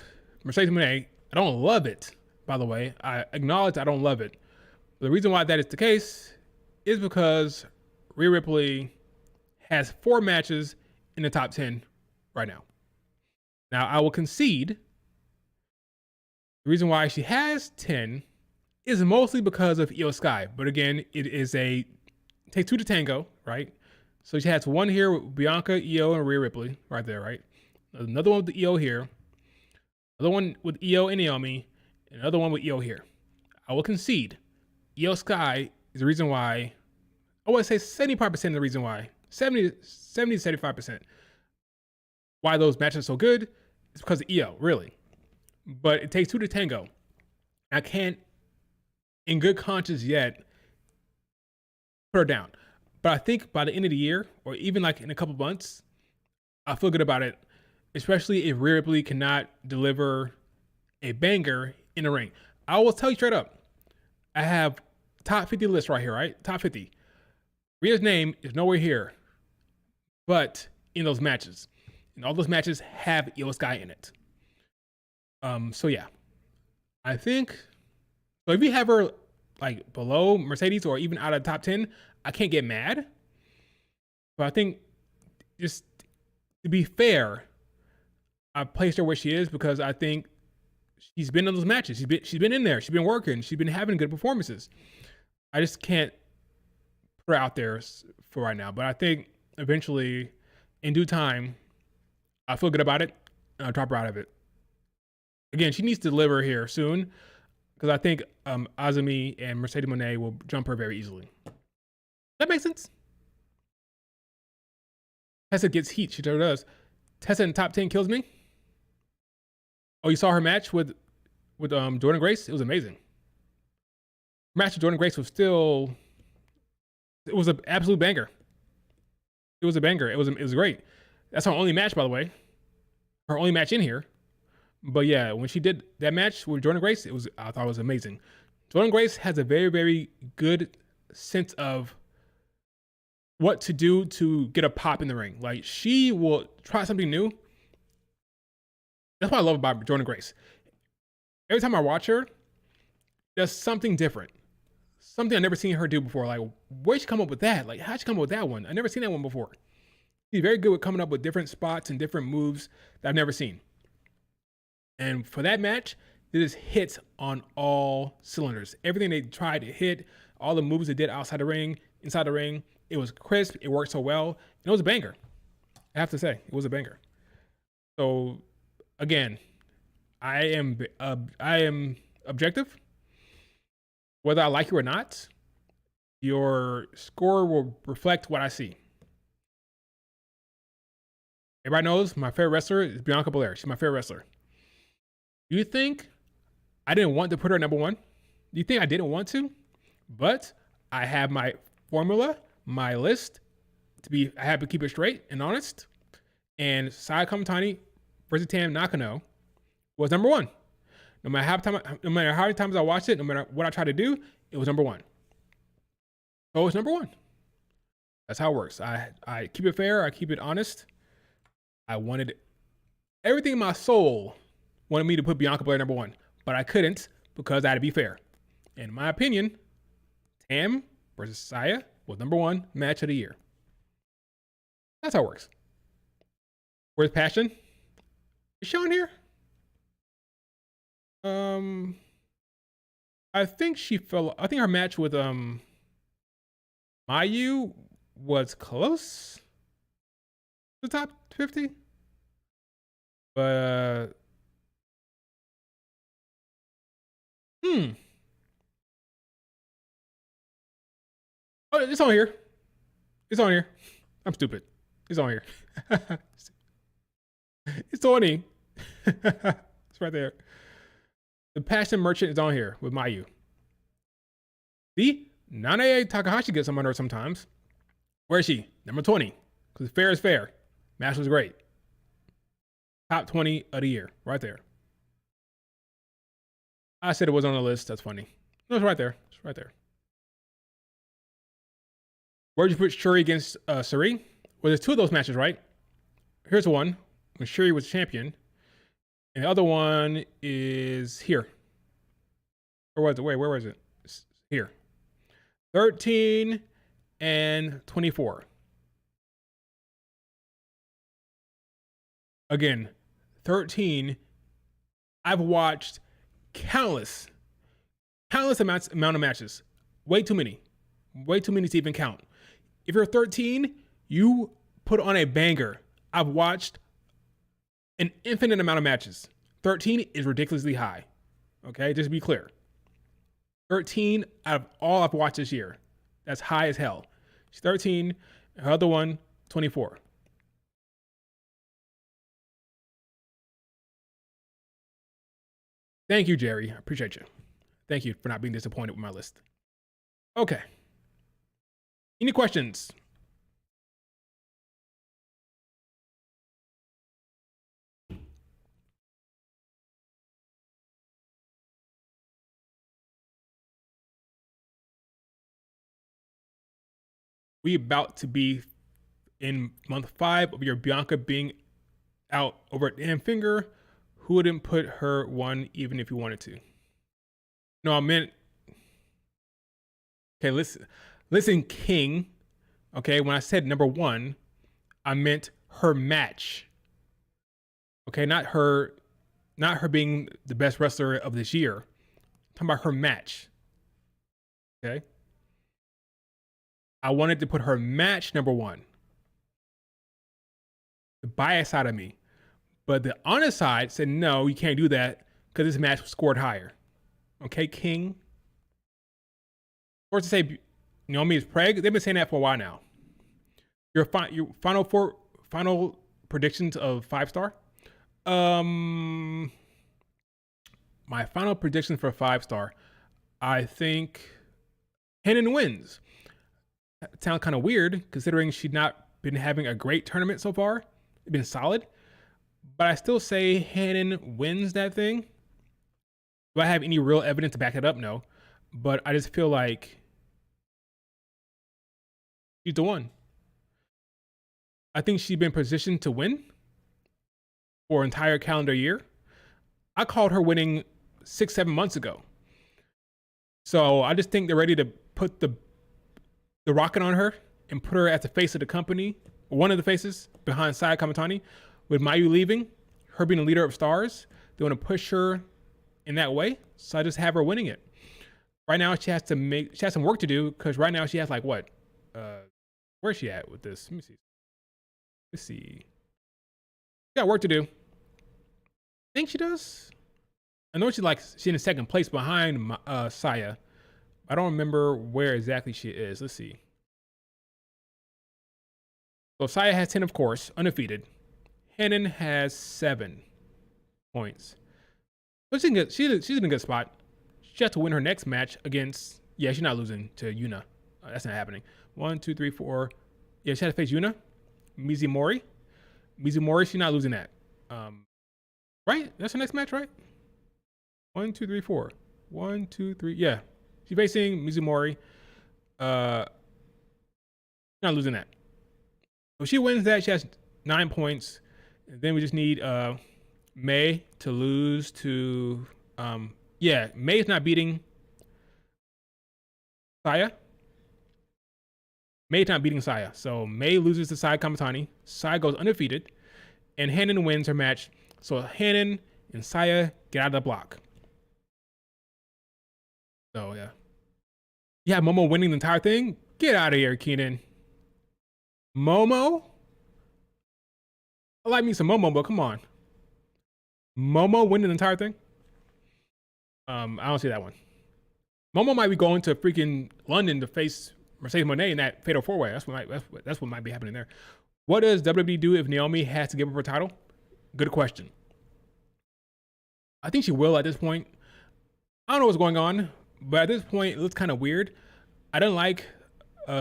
Mercedes Moné, I don't love it, by the way. I acknowledge I don't love it. But the reason why that is the case is because Rhea Ripley has 4 matches in the top 10 right now. Now, I will concede the reason why she has 10 is mostly because of Io Sky. But again, it takes 2 to tango, right? So she has 1 here with Bianca, Io, and Rhea Ripley right there, right? Another one with the Io here. Another one with Io and Naomi. And another one with Io here. I will concede Io Sky is the reason why, I would say 75% of the reason why, 70 to 75% why those matches are so good is because of Io, really. But it takes 2 to tango. I can't, in good conscience yet, put her down. But I think by the end of the year, or even like in a couple months, I feel good about it, especially if Rhea Ripley cannot deliver a banger in the ring. I will tell you straight up, I have top 50 list right here, right? Top 50. Rhea's name is nowhere here, but in those matches. And all those matches have Io Sky in it. So yeah, I think, so if you have her like below Mercedes or even out of the top 10, I can't get mad. But I think just to be fair, I placed her where she is because I think she's been in those matches. She's been in there. She's been working. She's been having good performances. I just can't put her out there for right now. But I think eventually, in due time, I feel good about it, and I'll drop her out of it. Again, she needs to deliver here soon, because I think Azumi and Mercedes Moné will jump her very easily. That makes sense. Tessa gets heat. She sure does. Tessa in top 10 kills me. Oh, you saw her match with Jordynne Grace? It was amazing. Her match with Jordynne Grace was still. It was an absolute banger. It was a banger. It was great. That's her only match, by the way. Her only match in here. But yeah, when she did that match with Jordynne Grace, I thought it was amazing. Jordynne Grace has a very, very good sense of what to do to get a pop in the ring. Like, she will try something new. That's what I love about Jordynne Grace. Every time I watch her, there's something different. Something I've never seen her do before. Like, where'd she come up with that? Like, how'd she come up with that one? I've never seen that one before. She's very good with coming up with different spots and different moves that I've never seen. And for that match, they just hit on all cylinders. Everything they tried to hit, all the moves they did outside the ring, inside the ring, it was crisp. It worked so well. And it was a banger. I have to say, it was a banger. So, again, I am objective. Whether I like you or not, your score will reflect what I see. Everybody knows my favorite wrestler is Bianca Belair. She's my favorite wrestler. Do you think I didn't want to put her number one? Do you think I didn't want to? But I have my formula, my list I have to keep it straight and honest. And Saya Kamitani versus Tam Nakano was number one. No matter how many times I watched it, no matter what I tried to do, it was number one. So it's number one. That's how it works. I keep it fair. I keep it honest. I wanted everything in my soul wanted me to put Bianca Belair number one, but I couldn't because I had to be fair. In my opinion, Tam versus Saya was number one match of the year. That's how it works. Where's Passion? Is she on here? I think her match with Mayu was close to the top 50. But oh, it's on here. It's on here. I'm stupid. It's on here. It's on here. It's right there. The Passion Merchant is on here with Mayu. See? Nanae Takahashi gets some under her sometimes. Where is she? Number 20. Because fair is fair. Match was great. Top 20 of the year. Right there. I said it was on the list. That's funny. No, it's right there. It's right there. Where'd you put Shuri against Sari? Well, there's two of those matches, right? Here's one. When Shuri was champion. And the other one is here. Where was it? Wait, where was it? It's here. 13 and 24. Again, 13. I've watched countless amount of matches. Way too many. Way too many to even count. If you're 13, you put on a banger. I've watched an infinite amount of matches. 13 is ridiculously high. Okay, just to be clear. 13 out of all I've watched this year. That's high as hell. She's 13, her other one, 24. Thank you, Jerry. I appreciate you. Thank you for not being disappointed with my list. Okay. Any questions? We about to be in month 5 of your Bianca being out over at Damn Finger. Who wouldn't put her one even if you wanted to? No, I meant. Okay, listen, King. Okay, when I said number 1, I meant her match. Okay, not her not her being the best wrestler of this year. I'm talking about her match. Okay. I wanted to put her match number one. The bias side of me. But the honest side said, no, you can't do that because this match was scored higher. Okay, King. Or to say Naomi is preg, they've been saying that for a while now. Your final predictions of 5-star? My final prediction for 5-star, I think Hanan wins. That sounds kind of weird considering she's not been having a great tournament so far. It's been solid. But I still say Hanan wins that thing. Do I have any real evidence to back it up? No. But I just feel like she's the one. I think she's been positioned to win for an entire calendar year. I called her winning 6-7 months ago. So I just think they're ready to put the rocket on her and put her as the face of the company, one of the faces behind Saya Kamatani. With Mayu leaving, her being the leader of stars, they want to push her in that way. So I just have her winning it. Right now, she has some work to do because right now she has like what? Where's she at with this? Let me see. Let's see. She got work to do. I think she does. I know she's in second place behind Saya. I don't remember where exactly she is. Let's see. So Saya has 10, of course, undefeated. Hanan has 7 points. But she's in a good spot. She has to win her next match against. Yeah, she's not losing to Yuna. That's not happening. 1, 2, 3, 4. Yeah, she has to face Yuna. Mizumori, she's not losing that. Right? That's her next match, right? 1, 2, 3, 4. 1, 2, 3. Yeah. She's facing Mizumori. Not losing that. So she wins that. She has 9 points. And then we just need May to lose to May's not beating Saya. May's not beating Saya. So May loses to Saya Kamatani. Saya goes undefeated. And Hanan wins her match. So Hanan and Saya get out of the block. So yeah. Yeah, Momo winning the entire thing? Get out of here, Keenan. Momo? I like me some Momo, but come on. Momo winning the entire thing? I don't see that one. Momo might be going to freaking London to face Mercedes Moné in that Fatal 4-Way. That's what might be happening there. What does WWE do if Naomi has to give up her title? Good question. I think she will at this point. I don't know what's going on, but at this point, it looks kind of weird. I don't like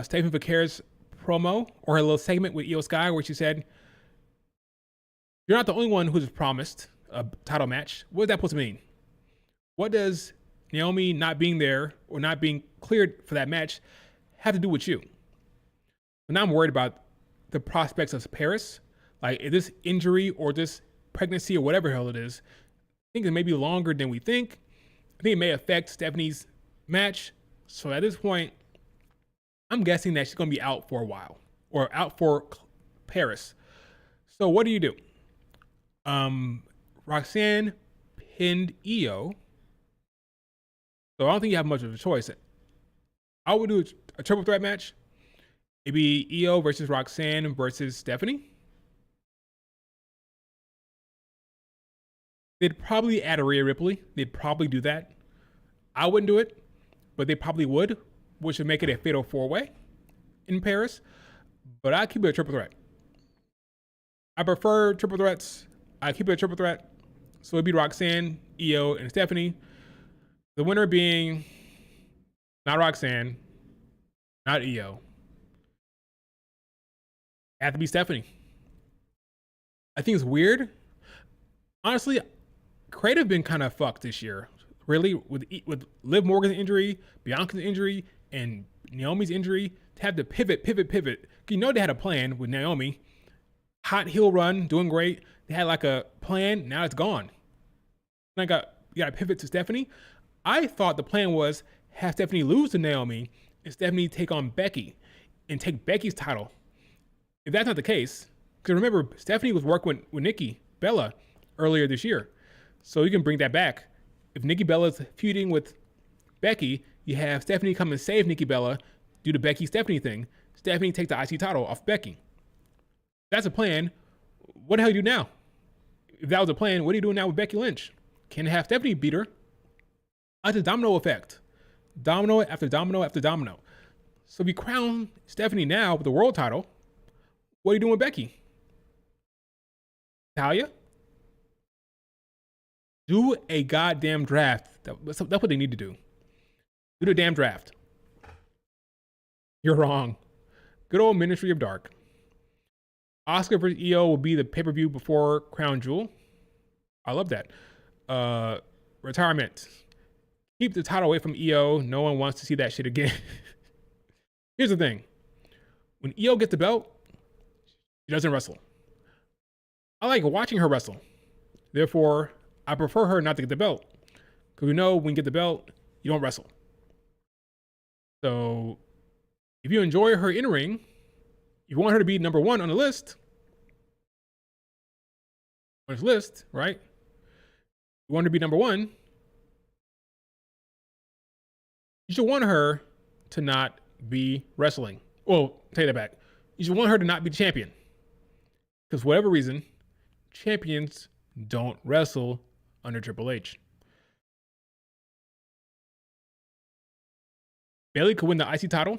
Stephanie Vaquer's promo or her little segment with Io Sky where she said, "You're not the only one who's promised a title match." What is that supposed to mean? What does Naomi not being there or not being cleared for that match have to do with you? But now I'm worried about the prospects of Paris. Like, is this injury or this pregnancy or whatever the hell it is, I think it may be longer than we think. I think it may affect Stephanie's match. So at this point, I'm guessing that she's going to be out for a while or out for Paris. So what do? Roxanne pinned Io. So I don't think you have much of a choice. I would do a triple threat match. Maybe Io versus Roxanne versus Stephanie. They'd probably add a Rhea Ripley. They'd probably do that. I wouldn't do it, but they probably would, which would make it a fatal 4-way in Paris. But I'd keep it a triple threat. I prefer triple threats. I keep it a triple threat. So it'd be Roxanne, Io, and Stephanie. The winner being not Roxanne, not Io. It had to be Stephanie. I think it's weird. Honestly, creative been kind of fucked this year. Really, with Liv Morgan's injury, Bianca's injury, and Naomi's injury, to have to pivot. You know they had a plan with Naomi. Hot heel run, doing great. They had like a plan. Now it's gone. You got to pivot to Stephanie. I thought the plan was have Stephanie lose to Naomi and Stephanie take on Becky and take Becky's title. If that's not the case, because remember, Stephanie was working with Nikki Bella earlier this year. So you can bring that back. If Nikki Bella's feuding with Becky, you have Stephanie come and save Nikki Bella, do the Becky Stephanie thing. Stephanie take the IC title off Becky. That's a plan. What the hell do you do now? If that was a plan, what are you doing now with Becky Lynch? Can have Stephanie beat her? That's a domino effect. Domino after domino after domino. So if you crown Stephanie now with the world title, what are you doing with Becky? Natalya? Do a goddamn draft. That's what they need to do. Do the damn draft. You're wrong. Good old Ministry of Dark. Asuka vs. Io will be the pay-per-view before Crown Jewel. I love that. Retirement. Keep the title away from Io. No one wants to see that shit again. Here's the thing. When Io gets the belt, she doesn't wrestle. I like watching her wrestle. Therefore, I prefer her not to get the belt. Because we know when you get the belt, you don't wrestle. So, if you enjoy her in-ring, you want her to be number one on the list. On this list, right? You want her to be number one. You should want her to not be wrestling. Well, take that back. You should want her to not be the champion. Because for whatever reason, champions don't wrestle under Triple H. Bayley could win the IC title.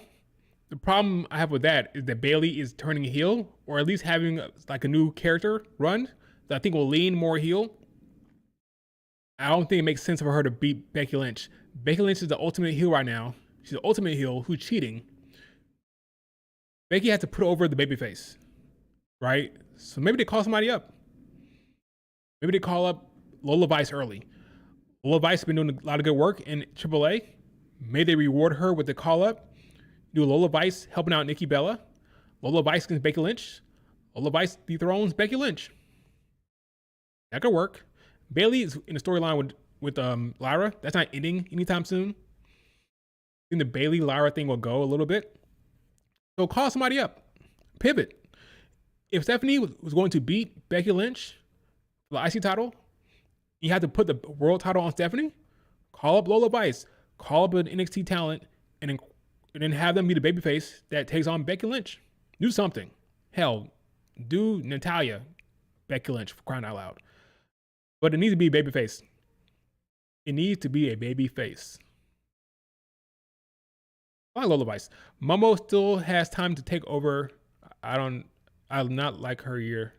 The problem I have with that is that Bayley is turning heel, or at least having like a new character run that I think will lean more heel. I don't think it makes sense for her to beat Becky Lynch. Becky Lynch is the ultimate heel right now. She's the ultimate heel who's cheating. Becky had to put over the babyface, right? So maybe they call somebody up. Maybe they call up Lola Vice early. Lola Vice has been doing a lot of good work in AAA. Maybe they reward her with the call up. Do Lola Vice helping out Nikki Bella. Lola Vice against Becky Lynch. Lola Vice dethrones Becky Lynch. That could work. Bayley is in the storyline with Lyra. That's not ending anytime soon. I think the Bayley Lyra thing will go a little bit. So call somebody up. Pivot. If Stephanie was going to beat Becky Lynch for the IC title, you had to put the world title on Stephanie. Call up Lola Vice. Call up an NXT talent and then have them be the babyface that takes on Becky Lynch. Do something. Hell, do Natalya Becky Lynch for crying out loud. But it needs to be a babyface. It needs to be a babyface. I like Lola Vice. Momo still has time to take over. I do not like her year.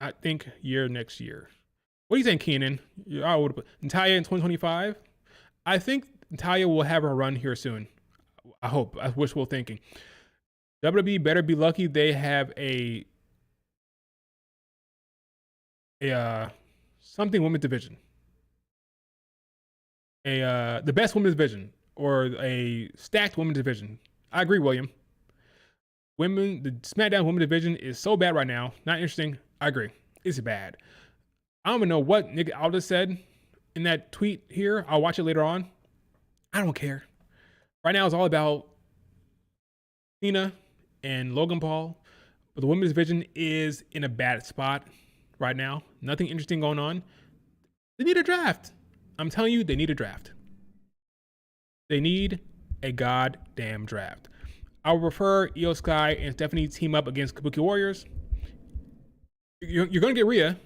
I think next year. What do you think, Keenan? I would put Natalya in 2025. I think Natalya will have her run here soon. I hope. I wishful thinking. WWE better be lucky they have a something women's division. The best women's division or a stacked women's division. I agree, William. The SmackDown women's division is so bad right now. Not interesting. I agree. It's bad. I don't even know what Nick Aldis said in that tweet here. I'll watch it later on. I don't care. Right now it's all about Cena and Logan Paul. But the women's division is in a bad spot right now. Nothing interesting going on. They need a draft. I'm telling you, they need a draft. They need a goddamn draft. I would prefer Io Sky and Stephanie team up against Kabuki Warriors. You're going to get Rhea.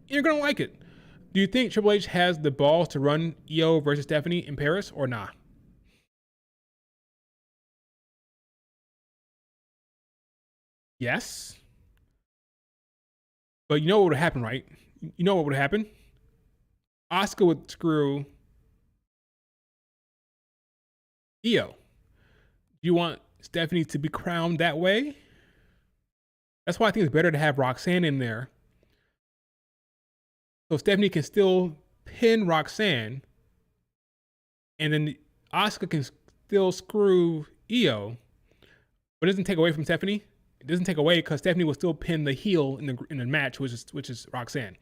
You're going to like it. Do you think Triple H has the balls to run Io versus Stephanie in Paris or not? Yes. But you know what would happen, right? You know what would happen? Asuka would screw Io. Do you want Stephanie to be crowned that way? That's why I think it's better to have Roxanne in there. So Stephanie can still pin Roxanne. And then Asuka can still screw Io. But it doesn't take away from Stephanie. It doesn't take away because Stephanie will still pin the heel in the match, which is Roxanne.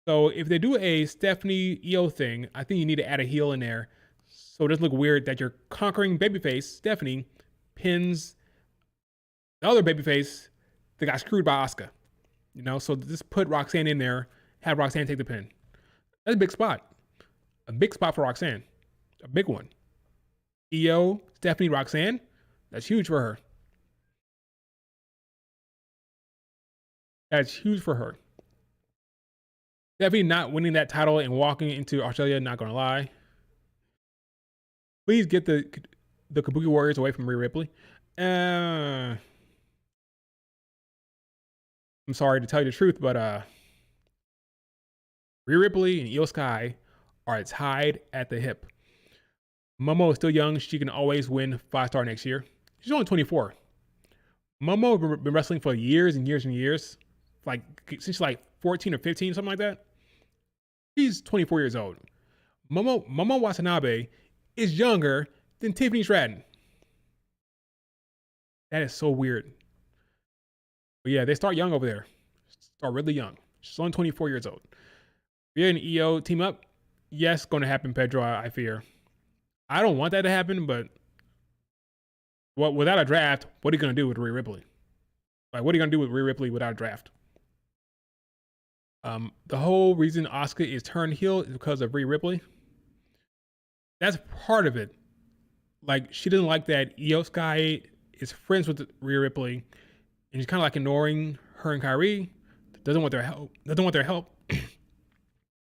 So if they do a Stephanie Io thing, I think you need to add a heel in there. So it doesn't look weird that your conquering babyface, Stephanie, pins the other babyface they got screwed by Asuka. You know, so just put Roxanne in there, have Roxanne take the pin. That's a big spot. A big spot for Roxanne. A big one. Io, Stephanie, Roxanne. That's huge for her. That's huge for her. Stephanie not winning that title and walking into Australia, not gonna lie. Please get the Kabuki Warriors away from Rhea Ripley. I'm sorry to tell you the truth, but Rhea Ripley and Io Sky are tied at the hip. Momo is still young. She can always win 5-star next year. She's only 24. Momo has been wrestling for years and years and years. Like, since she's like 14 or 15, something like that. She's 24 years old. Momo Watanabe is younger than Tiffany Stratton. That is so weird. But yeah, they start young over there. Start really young. She's only 24 years old. Rhea and Io team up. Yes, going to happen, Pedro, I fear. I don't want that to happen, but without a draft, what are you going to do with Rhea Ripley? Like, what are you going to do with Rhea Ripley without a draft? The whole reason Asuka is turned heel is because of Rhea Ripley. That's part of it. Like, she doesn't like that Io Sky is friends with Rhea Ripley, and she's kind of like ignoring her and Kyrie. Doesn't want their help.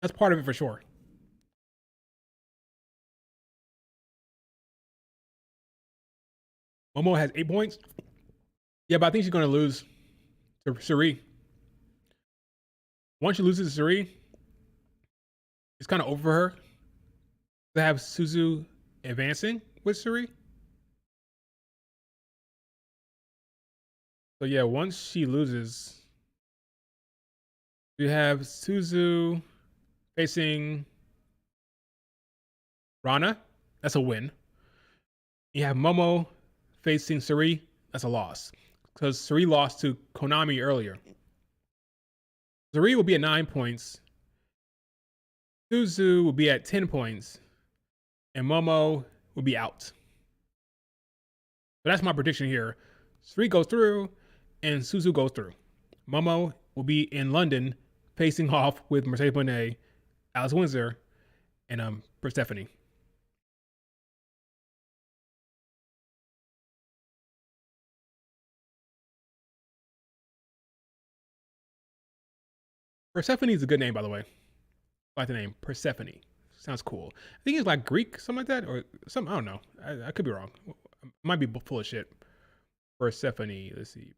That's part of it for sure. Momo has 8 points. Yeah, but I think she's going to lose to Suri. Once she loses to Suri, it's kind of over for her to have Suzu advancing with Suri. So yeah, once she loses, you have Suzu facing Rana. That's a win. You have Momo facing Suri. That's a loss, because Suri lost to Konami earlier. Suri will be at 9 points. Suzu will be at 10 points. And Momo will be out. But that's my prediction here. Suri goes through and Suzu goes through. Momo will be in London facing off with Mercedes Moné, Alice Windsor, and Persephone. Persephone is a good name, by the way. I like the name Persephone. Sounds cool. I think it's like Greek, something like that, or something. I don't know. I could be wrong. I might be full of shit. Persephone. Let's see.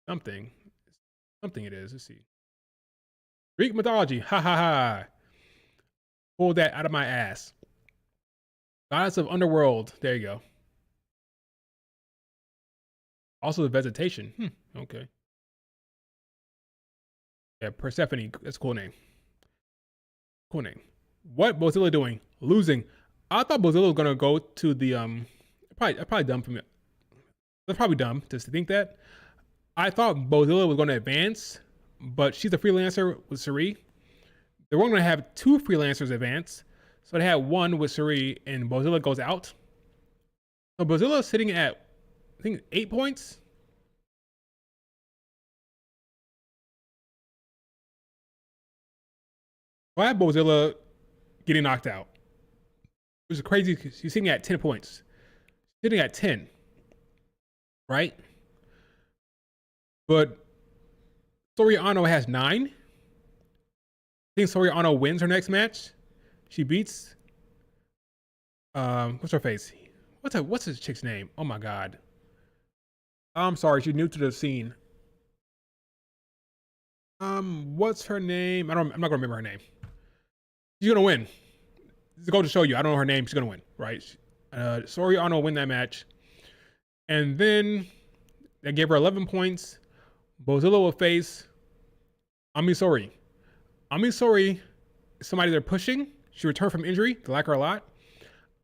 Something it is. Let's see. Greek mythology. Ha ha ha. Pull that out of my ass. Goddess of underworld. There you go. Also the vegetation. Okay. Yeah, Persephone. That's a cool name. Cool name. What Bozilla doing? Losing. I thought Bozilla was gonna go to the probably dumb for me. That's probably dumb to think that. I thought Bozilla was gonna advance, but she's a freelancer with Suri. They weren't gonna have 2 freelancers advance, so they had one with Suri, and Bozilla goes out. So Bozilla is sitting at, I think, 8 points. Why had Bozilla getting knocked out? It was crazy. She's sitting at 10 points. Sitting at 10. Right? But Soriano has 9. I think Soriano wins her next match. She beats what's her face? What's this chick's name? Oh my god. I'm sorry, she's new to the scene. What's her name? I'm not gonna remember her name. She's gonna win. Just go to show you. I don't know her name. She's gonna win, right? Soriano will win that match, and then they gave her 11 points. Bozilla will face Amisori. Amisori is somebody they're pushing. She returned from injury. They like her a lot.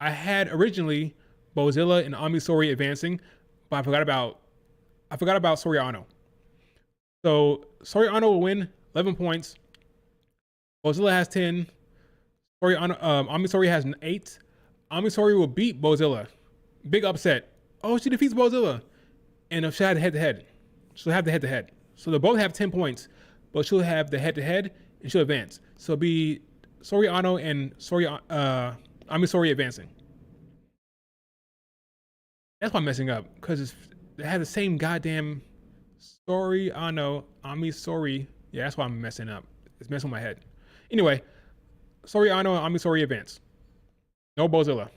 I had originally Bozilla and Amisori advancing, but I forgot about Soriano. So Soriano will win 11 points. Bozilla has 10. Amisori has 8. Amisori will beat Bozilla. Big upset. Oh, she defeats Bozilla. and she'll have the head-to-head. She'll have the head-to-head. So they'll both have 10 points, but she'll have the head-to-head and she'll advance. So it'll be Sori Ano and Ami Sohrei advancing. That's why I'm messing up, because they have the same goddamn Sori Ano, Ami Sohrei. Yeah, that's why I'm messing up. It's messing with my head. Anyway, Sori Ano and Ami Sohrei advance. No Bozilla.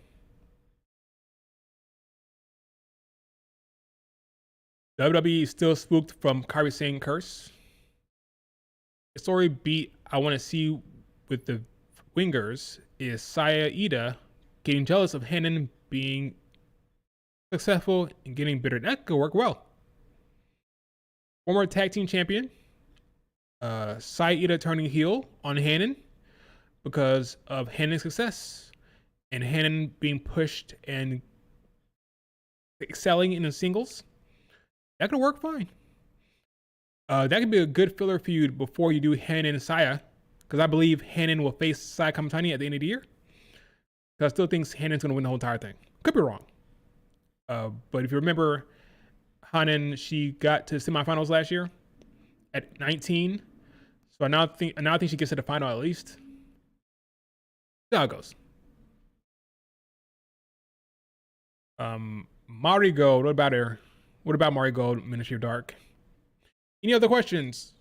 WWE still spooked from Kairi Sane curse. The story beat I want to see with the Wingers is Saya Ida getting jealous of Hanan being successful and getting bitter. That could work well. Former tag team champion, Saya Ida turning heel on Hanan because of Hanan's success and Hanan being pushed and excelling in the singles. That could work fine. That could be a good filler feud before you do Hanan and Saya, because I believe Hanan will face Saya Kamitani at the end of the year. Because I still think Hanan's going to win the whole entire thing. Could be wrong. But if you remember, Hanan, she got to semifinals last year at 19. So I now think she gets to the final at least. See how it goes. Mari Gold, what about her? What about Mari Gold, Ministry of Dark? Any other questions?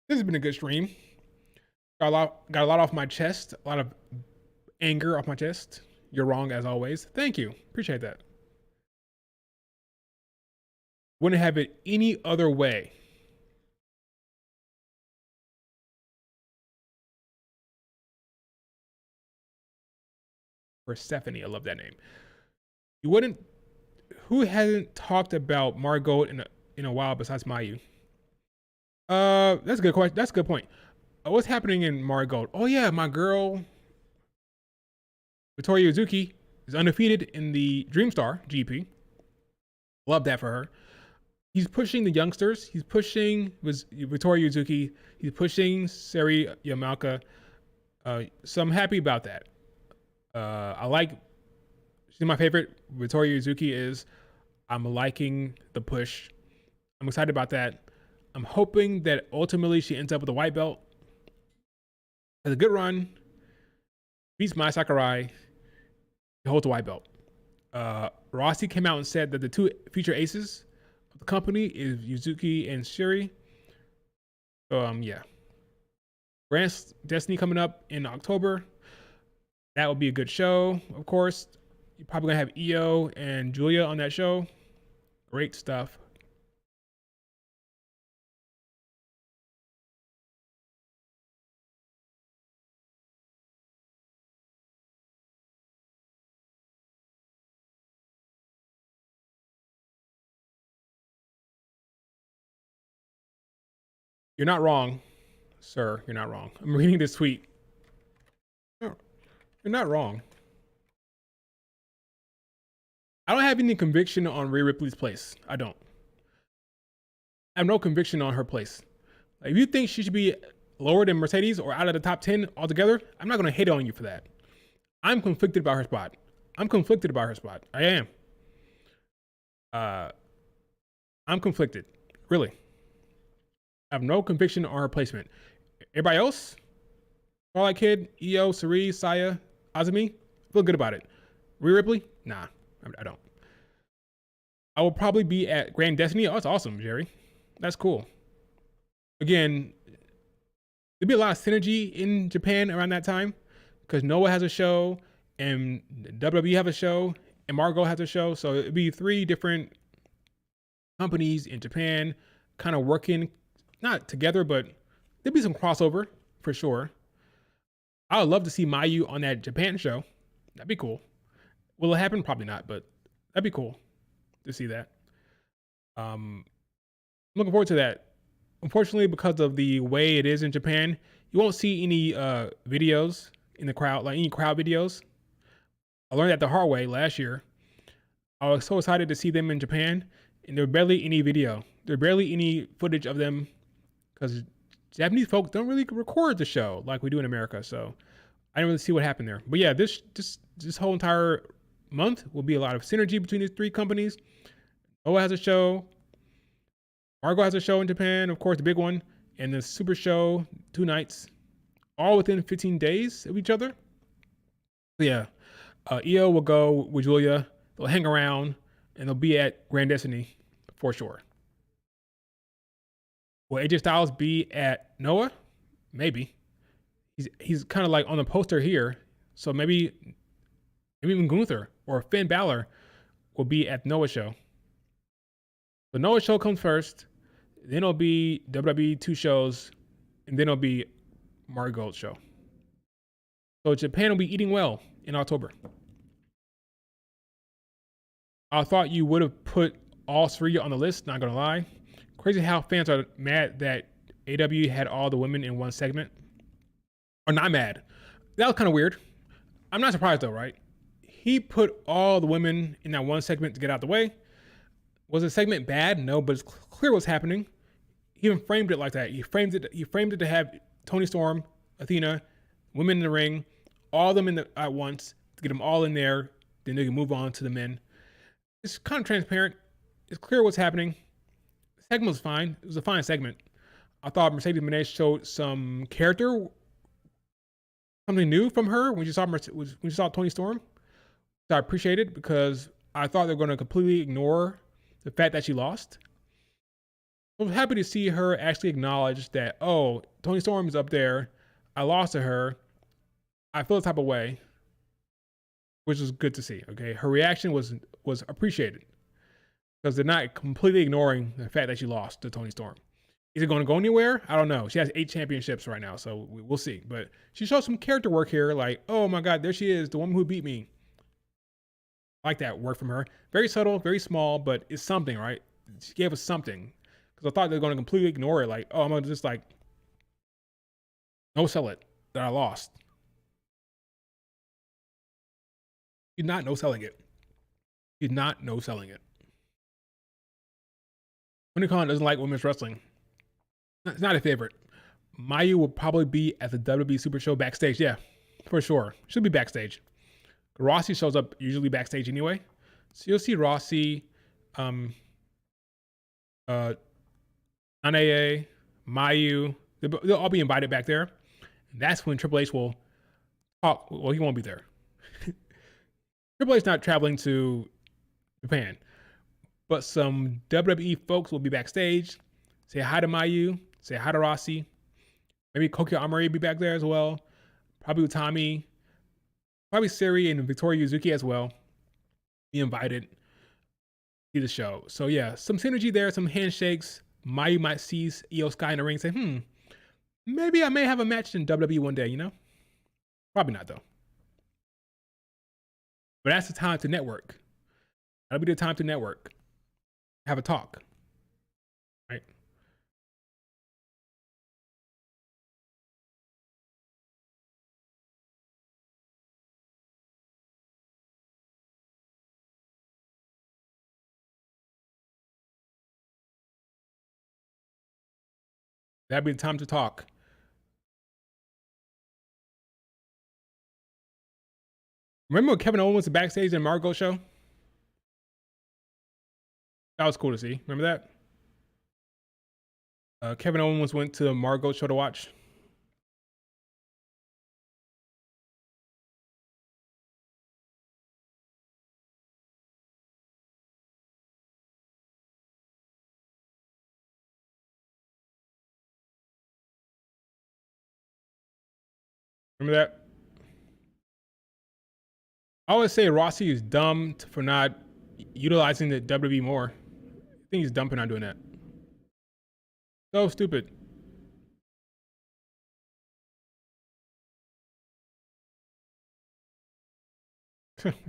This has been a good stream. Got a lot off my chest. A lot of anger off my chest. You're wrong as always. Thank you. Appreciate that. Wouldn't have it any other way. Persephone, I love that name. You wouldn't. Who hasn't talked about Margot in a while besides Mayu? That's a good question. That's a good point. What's happening in Margot? Oh yeah, my girl Victoria Uzuki is undefeated in the Dreamstar GP. Love that for her. He's pushing the youngsters. He's pushing Victoria Uzuki. He's pushing Sari Yamaoka. So I'm happy about that. I like. She's my favorite. Victoria Uzuki is. I'm liking the push. I'm excited about that. I'm hoping that ultimately she ends up with a white belt. Has a good run. Beats Mai Sakurai. Holds the white belt. Rossi came out and said that the two future aces of the company is Uzuki and Shiri. So yeah. Grand Destiny coming up in October. That will be a good show, of course. You're probably gonna have Io and Julia on that show. Great stuff. You're not wrong, sir. You're not wrong. I'm reading this tweet. No, you're not wrong. I don't have any conviction on Rhea Ripley's place. I don't. I have no conviction on her place. Like, if you think she should be lower than Mercedes or out of the top 10 altogether, I'm not going to hate on you for that. I'm conflicted about her spot. I am. I'm conflicted. Really. I have no conviction on her placement. Everybody else? Starlight Kid, Io, Sari, Saya, Azumi, feel good about it. Rhea Ripley? Nah, I don't. I will probably be at Grand Destiny. Oh, that's awesome, Jerry. That's cool. Again, there'll be a lot of synergy in Japan around that time because Noah has a show and WWE have a show and Margot has a show. So it'll be 3 different companies in Japan kind of working, not together, but there'll be some crossover for sure. I would love to see Mayu on that Japan show. That'd be cool. Will it happen? Probably not, but that'd be cool to see that. Looking forward to that. Unfortunately, because of the way it is in Japan, you won't see any videos in the crowd, like any crowd videos. I learned that the hard way last year. I was so excited to see them in Japan, and there barely any video. There barely any footage of them because Japanese folks don't really record the show like we do in America. So I didn't really see what happened there. But yeah, this whole entire month will be a lot of synergy between these three companies. Noah has a show. Margot has a show in Japan, of course, the big one, and the Super Show, 2 nights, all within 15 days of each other. So yeah, Io will go with Julia. They'll hang around, and they'll be at Grand Destiny for sure. Will AJ Styles be at Noah? Maybe. He's kind of like on the poster here, so maybe even Gunther or Finn Balor will be at Noah show. The Noah show comes first. Then it'll be WWE 2 shows, and then it'll be Margot's show. So Japan will be eating well in October. I thought you would have put all 3 on the list, not gonna lie. Crazy how fans are mad that AW had all the women in one segment. Or not mad. That was kind of weird. I'm not surprised though, right? He put all the women in that one segment to get out the way. Was the segment bad? No, but it's clear what's happening. He even framed it like that. He framed it to have Toni Storm, Athena, women in the ring, all of them at once, to get them all in there. Then they can move on to the men. It's kind of transparent. It's clear what's happening. The segment was fine. It was a fine segment. I thought Mercedes Moné showed some character, something new from her when you saw Toni Storm. So I appreciate it because I thought they were going to completely ignore the fact that she lost. I was happy to see her actually acknowledge that, oh, Toni Storm is up there. I lost to her. I feel the type of way, which was good to see. Okay, her reaction was appreciated because they're not completely ignoring the fact that she lost to Toni Storm. Is it going to go anywhere? I don't know. She has 8 championships right now, so we'll see. But she showed some character work here, like, oh my God, there she is, the woman who beat me. I like that work from her. Very subtle, very small, but it's something, right? She gave us something. Because I thought they were going to completely ignore it, like, oh, I'm going to just like, no sell it, that I lost. She's not no selling it. She's not no selling it. Tony Khan doesn't like women's wrestling. It's not a favorite. Mayu will probably be at the WWE Super Show backstage. Yeah, for sure. She'll be backstage. Rossi shows up usually backstage anyway. So you'll see Rossi, Anaya, Mayu. They'll all be invited back there. And that's when Triple H will talk. Well, he won't be there. Triple H not traveling to Japan. But some WWE folks will be backstage. Say hi to Mayu. Say hi to Rossi. Maybe Koki Amari will be back there as well. Probably Utami. Probably Siri and Victoria Yuzuki as well. Be invited to the show. So yeah, some synergy there, some handshakes. Mayu might see Io Sky in the ring and say, maybe I may have a match in WWE one day, you know? Probably not though. But that's the time to network. That'll be the time to network. Have a talk. Right? That'd be the time to talk. Remember when Kevin Owens was backstage in Margot show? That was cool to see. Remember that? Kevin Owens went to Margot show to watch. Remember that? I always say Rossi is dumb for not utilizing the WWE more. I think he's dumb for not doing that. So stupid.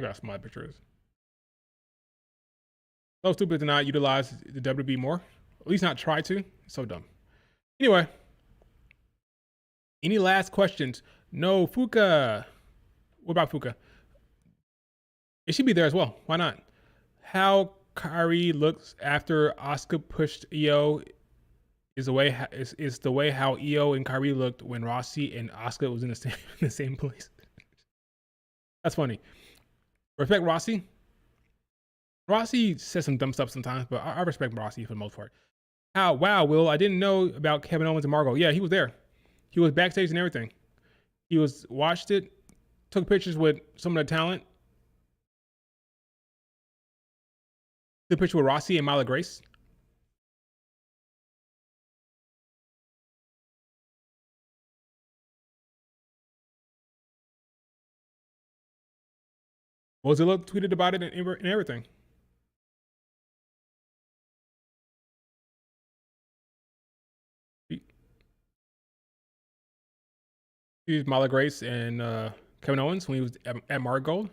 Got some odd pictures. So stupid to not utilize the WWE more. At least not try to. So dumb. Anyway. Any last questions? No, Fuka. What about Fuka? It should be there as well. Why not? How Kairi looks after Asuka pushed Io is the way how Io and Kairi looked when Rossi and Asuka was in the same place. That's funny. Respect Rossi. Rossi says some dumb stuff sometimes, but I respect Rossi for the most part. How? Wow, Will, I didn't know about Kevin Owens and Margot. Yeah, he was there. He was backstage and everything. He watched it, took pictures with some of the talent. Took a picture with Rossi and Myla Grace. Mozilla tweeted about it and everything. He was Myla Grace and Kevin Owens when he was at Margold.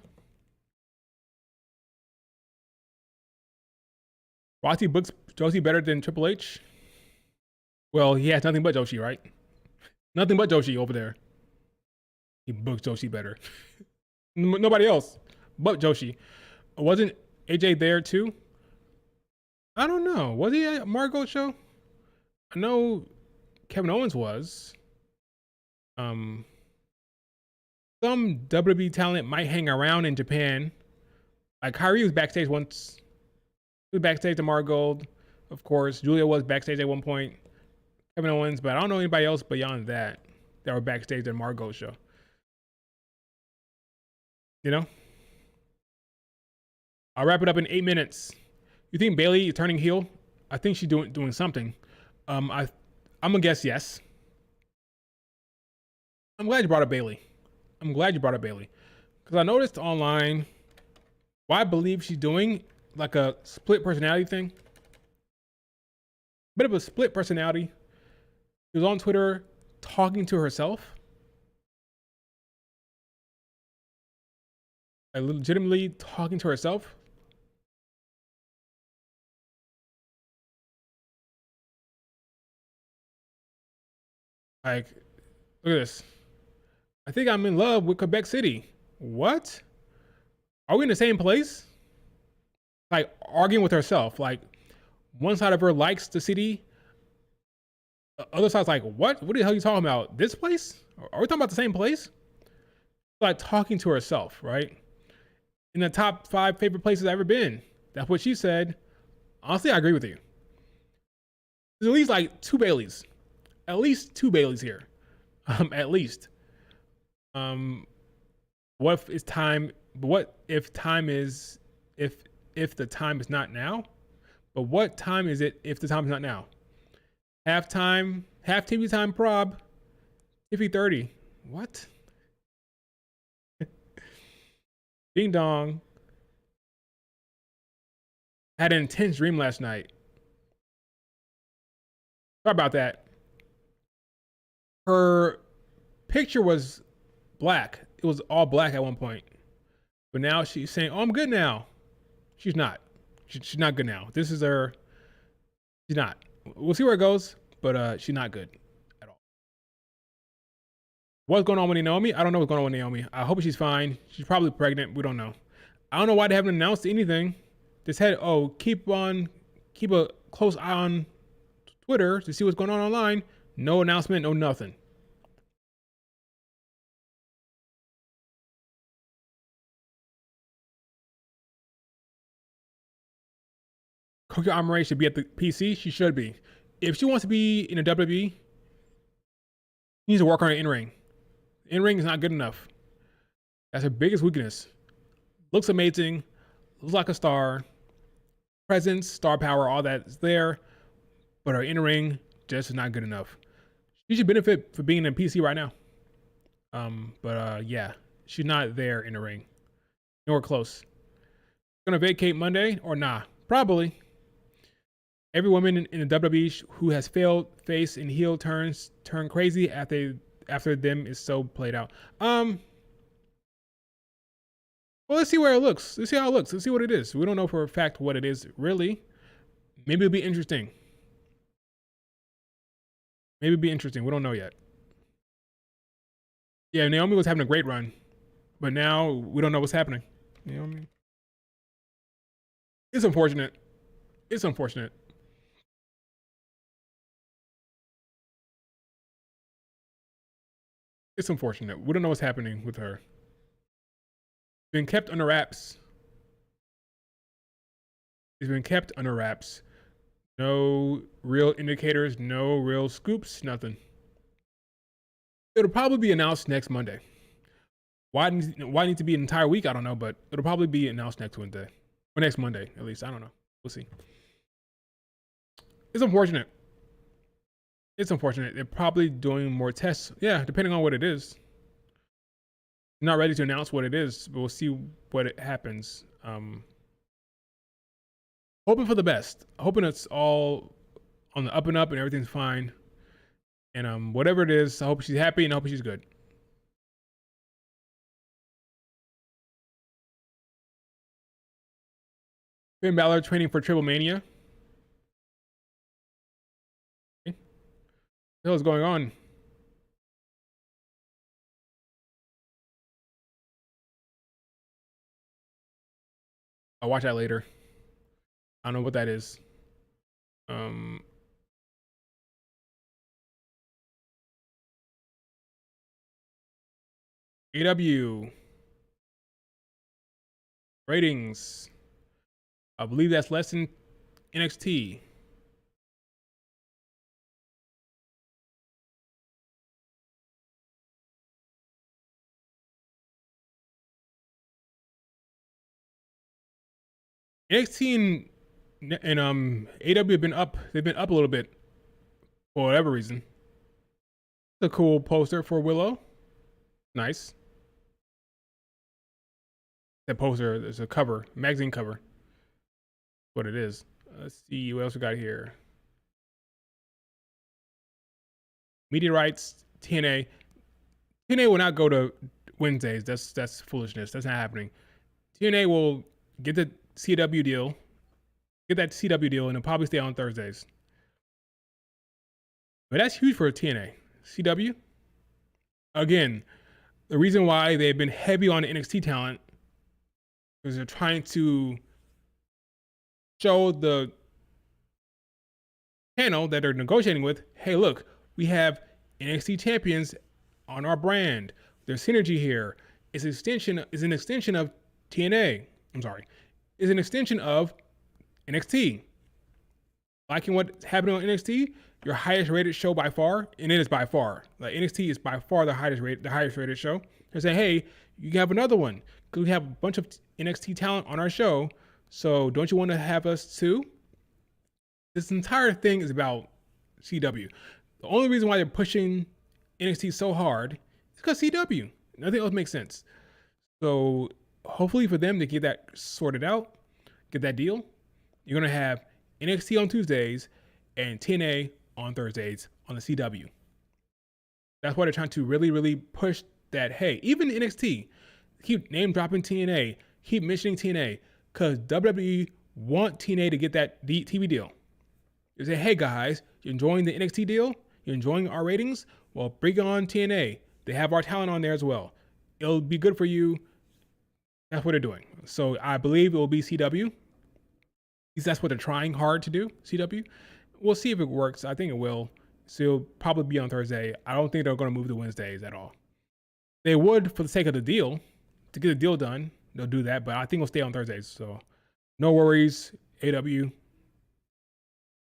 Rossi books Joshi better than Triple H. Well, he has nothing but Joshi, right? Nothing but Joshi over there. He books Joshi better. Nobody else but Joshi. Wasn't AJ there too? I don't know. Was he at Margold show? I know Kevin Owens was. Some WWE talent might hang around in Japan. Like Kyrie was backstage once. He was backstage at Margold, of course. Julia was backstage at one point. Kevin Owens, but I don't know anybody else beyond that were backstage at Margold show. You know? I'll wrap it up in 8 minutes. You think Bayley is turning heel? I think she's doing something. I'm gonna guess yes. I'm glad you brought up Bayley. Because I noticed online what I believe she's doing, like a split personality thing. Bit of a split personality. She was on Twitter talking to herself. Like legitimately talking to herself. Like, look at this. I think I'm in love with Quebec City. What? Are we in the same place? Like arguing with herself. Like one side of her likes the city. The other side's like, what? What the hell are you talking about? This place? Are we talking about the same place? Like talking to herself, right? In the top 5 favorite places I've ever been. That's what she said. Honestly, I agree with you. There's at least like 2 Baileys. At least 2 Baileys here. At least. What if it's time? What if time is if the time is not now? But what time is it if the time is not now? Half TV time prob. 50-30. What? Ding dong. Had an intense dream last night. Sorry about that. Her picture was black. It was all black at one point. But now she's saying, oh, I'm good now. She's not. She's not good now. This is her. She's not. We'll see where it goes, but she's not good at all. What's going on with Naomi? I don't know what's going on with Naomi. I hope she's fine. She's probably pregnant. We don't know. I don't know why they haven't announced anything. They said, oh, keep a close eye on Twitter to see what's going on online. No announcement, no nothing. Koki Amore should be at the PC. She should be. If she wants to be in a WWE, she needs to work on her in-ring. In-ring is not good enough. That's her biggest weakness. Looks amazing. Looks like a star. Presence, star power, all that is there. But her in-ring just is not good enough. She should benefit for being in a PC right now. Yeah, she's not there in the ring. Nowhere close. Gonna vacate Monday or nah? Probably. Every woman in the WWE who has failed face and heel turns turn crazy after them is so played out. Well, let's see where it looks. Let's see how it looks. Let's see what it is. We don't know for a fact what it is really. Maybe it'll be interesting. Maybe it'll be interesting. We don't know yet. Yeah, Naomi was having a great run, but now we don't know what's happening. Naomi. It's unfortunate. It's unfortunate. It's unfortunate. We don't know what's happening with her. been kept under wraps. It's been kept under wraps. No real indicators, no real scoops, nothing. It'll probably be announced next Monday. Why need to be an entire week? I don't know, but it'll probably be announced next Wednesday. Or next Monday, at least. I don't know. We'll see. It's unfortunate. It's unfortunate. They're probably doing more tests. Yeah, depending on what it is. Not ready to announce what it is, but we'll see what it happens. Hoping for the best. Hoping it's all on the up and up and everything's fine. And whatever it is, I hope she's happy and I hope she's good. Finn Balor training for Triple Mania. What the hell is going on? I'll watch that later. I don't know what that is. AW ratings. I believe that's less than NXT. NXT and AW have been up. They've been up a little bit for whatever reason. It's a cool poster for Willow. Nice. That poster, there's a cover, magazine cover. What it is. Let's see what else we got here. Media rights, TNA. TNA will not go to Wednesdays. That's foolishness. That's not happening. TNA will get the CW deal, and it'll probably stay on Thursdays. But that's huge for TNA. CW. Again, the reason why they've been heavy on NXT talent is they're trying to show the panel that they're negotiating with, hey, look, we have NXT champions on our brand. There's synergy here. It's an extension of TNA. I'm sorry. It's an extension of NXT. Liking what's happening on NXT, your highest rated show by far, and it is by far. Like NXT is by far the highest rated show. They say, hey, you have another one because we have a bunch of NXT talent on our show. So don't you want to have us too? This entire thing is about CW. The only reason why they're pushing NXT so hard is because CW. Nothing else makes sense. So hopefully for them to get that sorted out, get that deal, you're going to have NXT on Tuesdays and TNA on Thursdays on the CW. That's why they're trying to really, really push that, hey, even NXT, keep name dropping TNA, keep mentioning TNA, because WWE want TNA to get that TV deal. They say, hey guys, you're enjoying the NXT deal? You're enjoying our ratings? Well, bring on TNA. They have our talent on there as well. It'll be good for you. That's what they're doing. So I believe it will be CW. At least that's what they're trying hard to do, CW. We'll see if it works. I think it will. So it'll probably be on Thursday. I don't think they're going to move to Wednesdays at all. They would for the sake of the deal. To get the deal done, they'll do that. But I think it'll stay on Thursdays. So no worries, AW.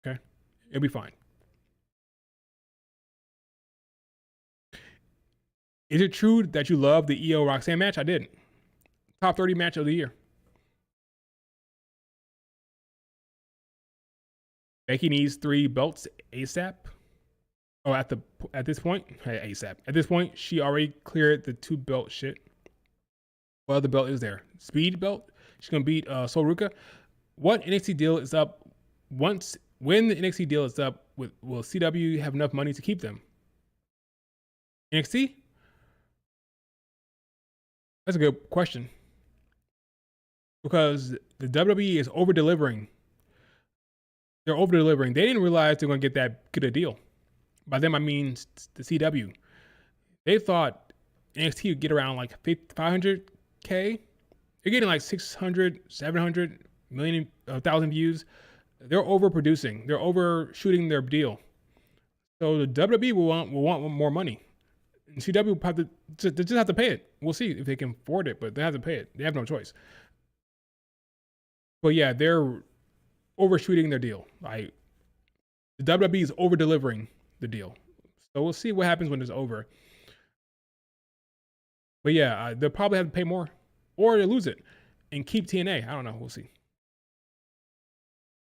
Okay. It'll be fine. Is it true that you love the EO Roxanne match? I did. Top 30 match of the year. Becky needs 3 belts ASAP. Oh, at this point, hey, ASAP. At this point, she already cleared the 2 belt shit. What other belt is there? Speed belt. She's gonna beat Sol Ruca. What NXT deal is up? When the NXT deal is up, will CW have enough money to keep them? NXT? That's a good question. Because the WWE is over delivering. They're over delivering. They didn't realize they're going to get that good a deal. By them, I mean the CW. They thought NXT would get around like 500K. They're getting like 600, 700 million, 1,000 views. They're overproducing. They're overshooting their deal. So the WWE will want more money. And CW will have to, they just have to pay it. We'll see if they can afford it, but they have to pay it. They have no choice. But yeah, they're overshooting their deal. Like, the WWE is over delivering the deal. So we'll see what happens when it's over. But yeah, they'll probably have to pay more, or they lose it and keep TNA. I don't know. We'll see.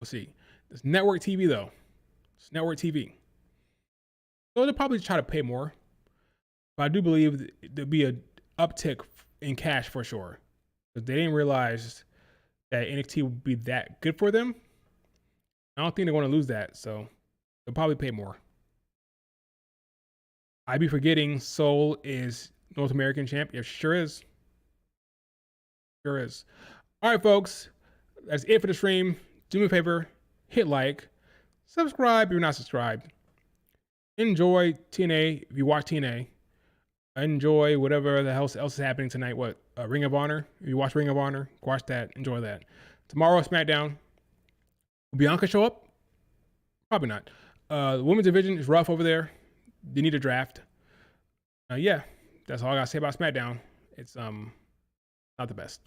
We'll see. It's network TV though. It's network TV. So they'll probably try to pay more. But I do believe there'll be an uptick in cash for sure. Because they didn't realize that NXT would be that good for them. I don't think they're going to lose that. So they'll probably pay more. I'd be forgetting Soul is North American champ. Yeah, sure is. Sure is. All right, folks. That's it for the stream. Do me a favor. Hit like. Subscribe if you're not subscribed. Enjoy TNA if you watch TNA. Enjoy whatever the hell else is happening tonight. What? Ring of Honor. If you watch Ring of Honor, watch that. Enjoy that. Tomorrow, SmackDown. Will Bianca show up? Probably not. The women's division is rough over there. They need a draft. Yeah, that's all I got to say about SmackDown. It's not the best.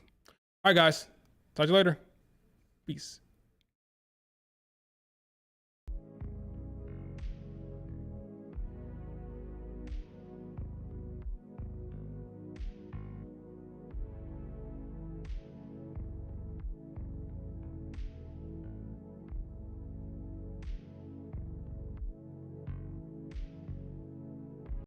All right, guys. Talk to you later. Peace.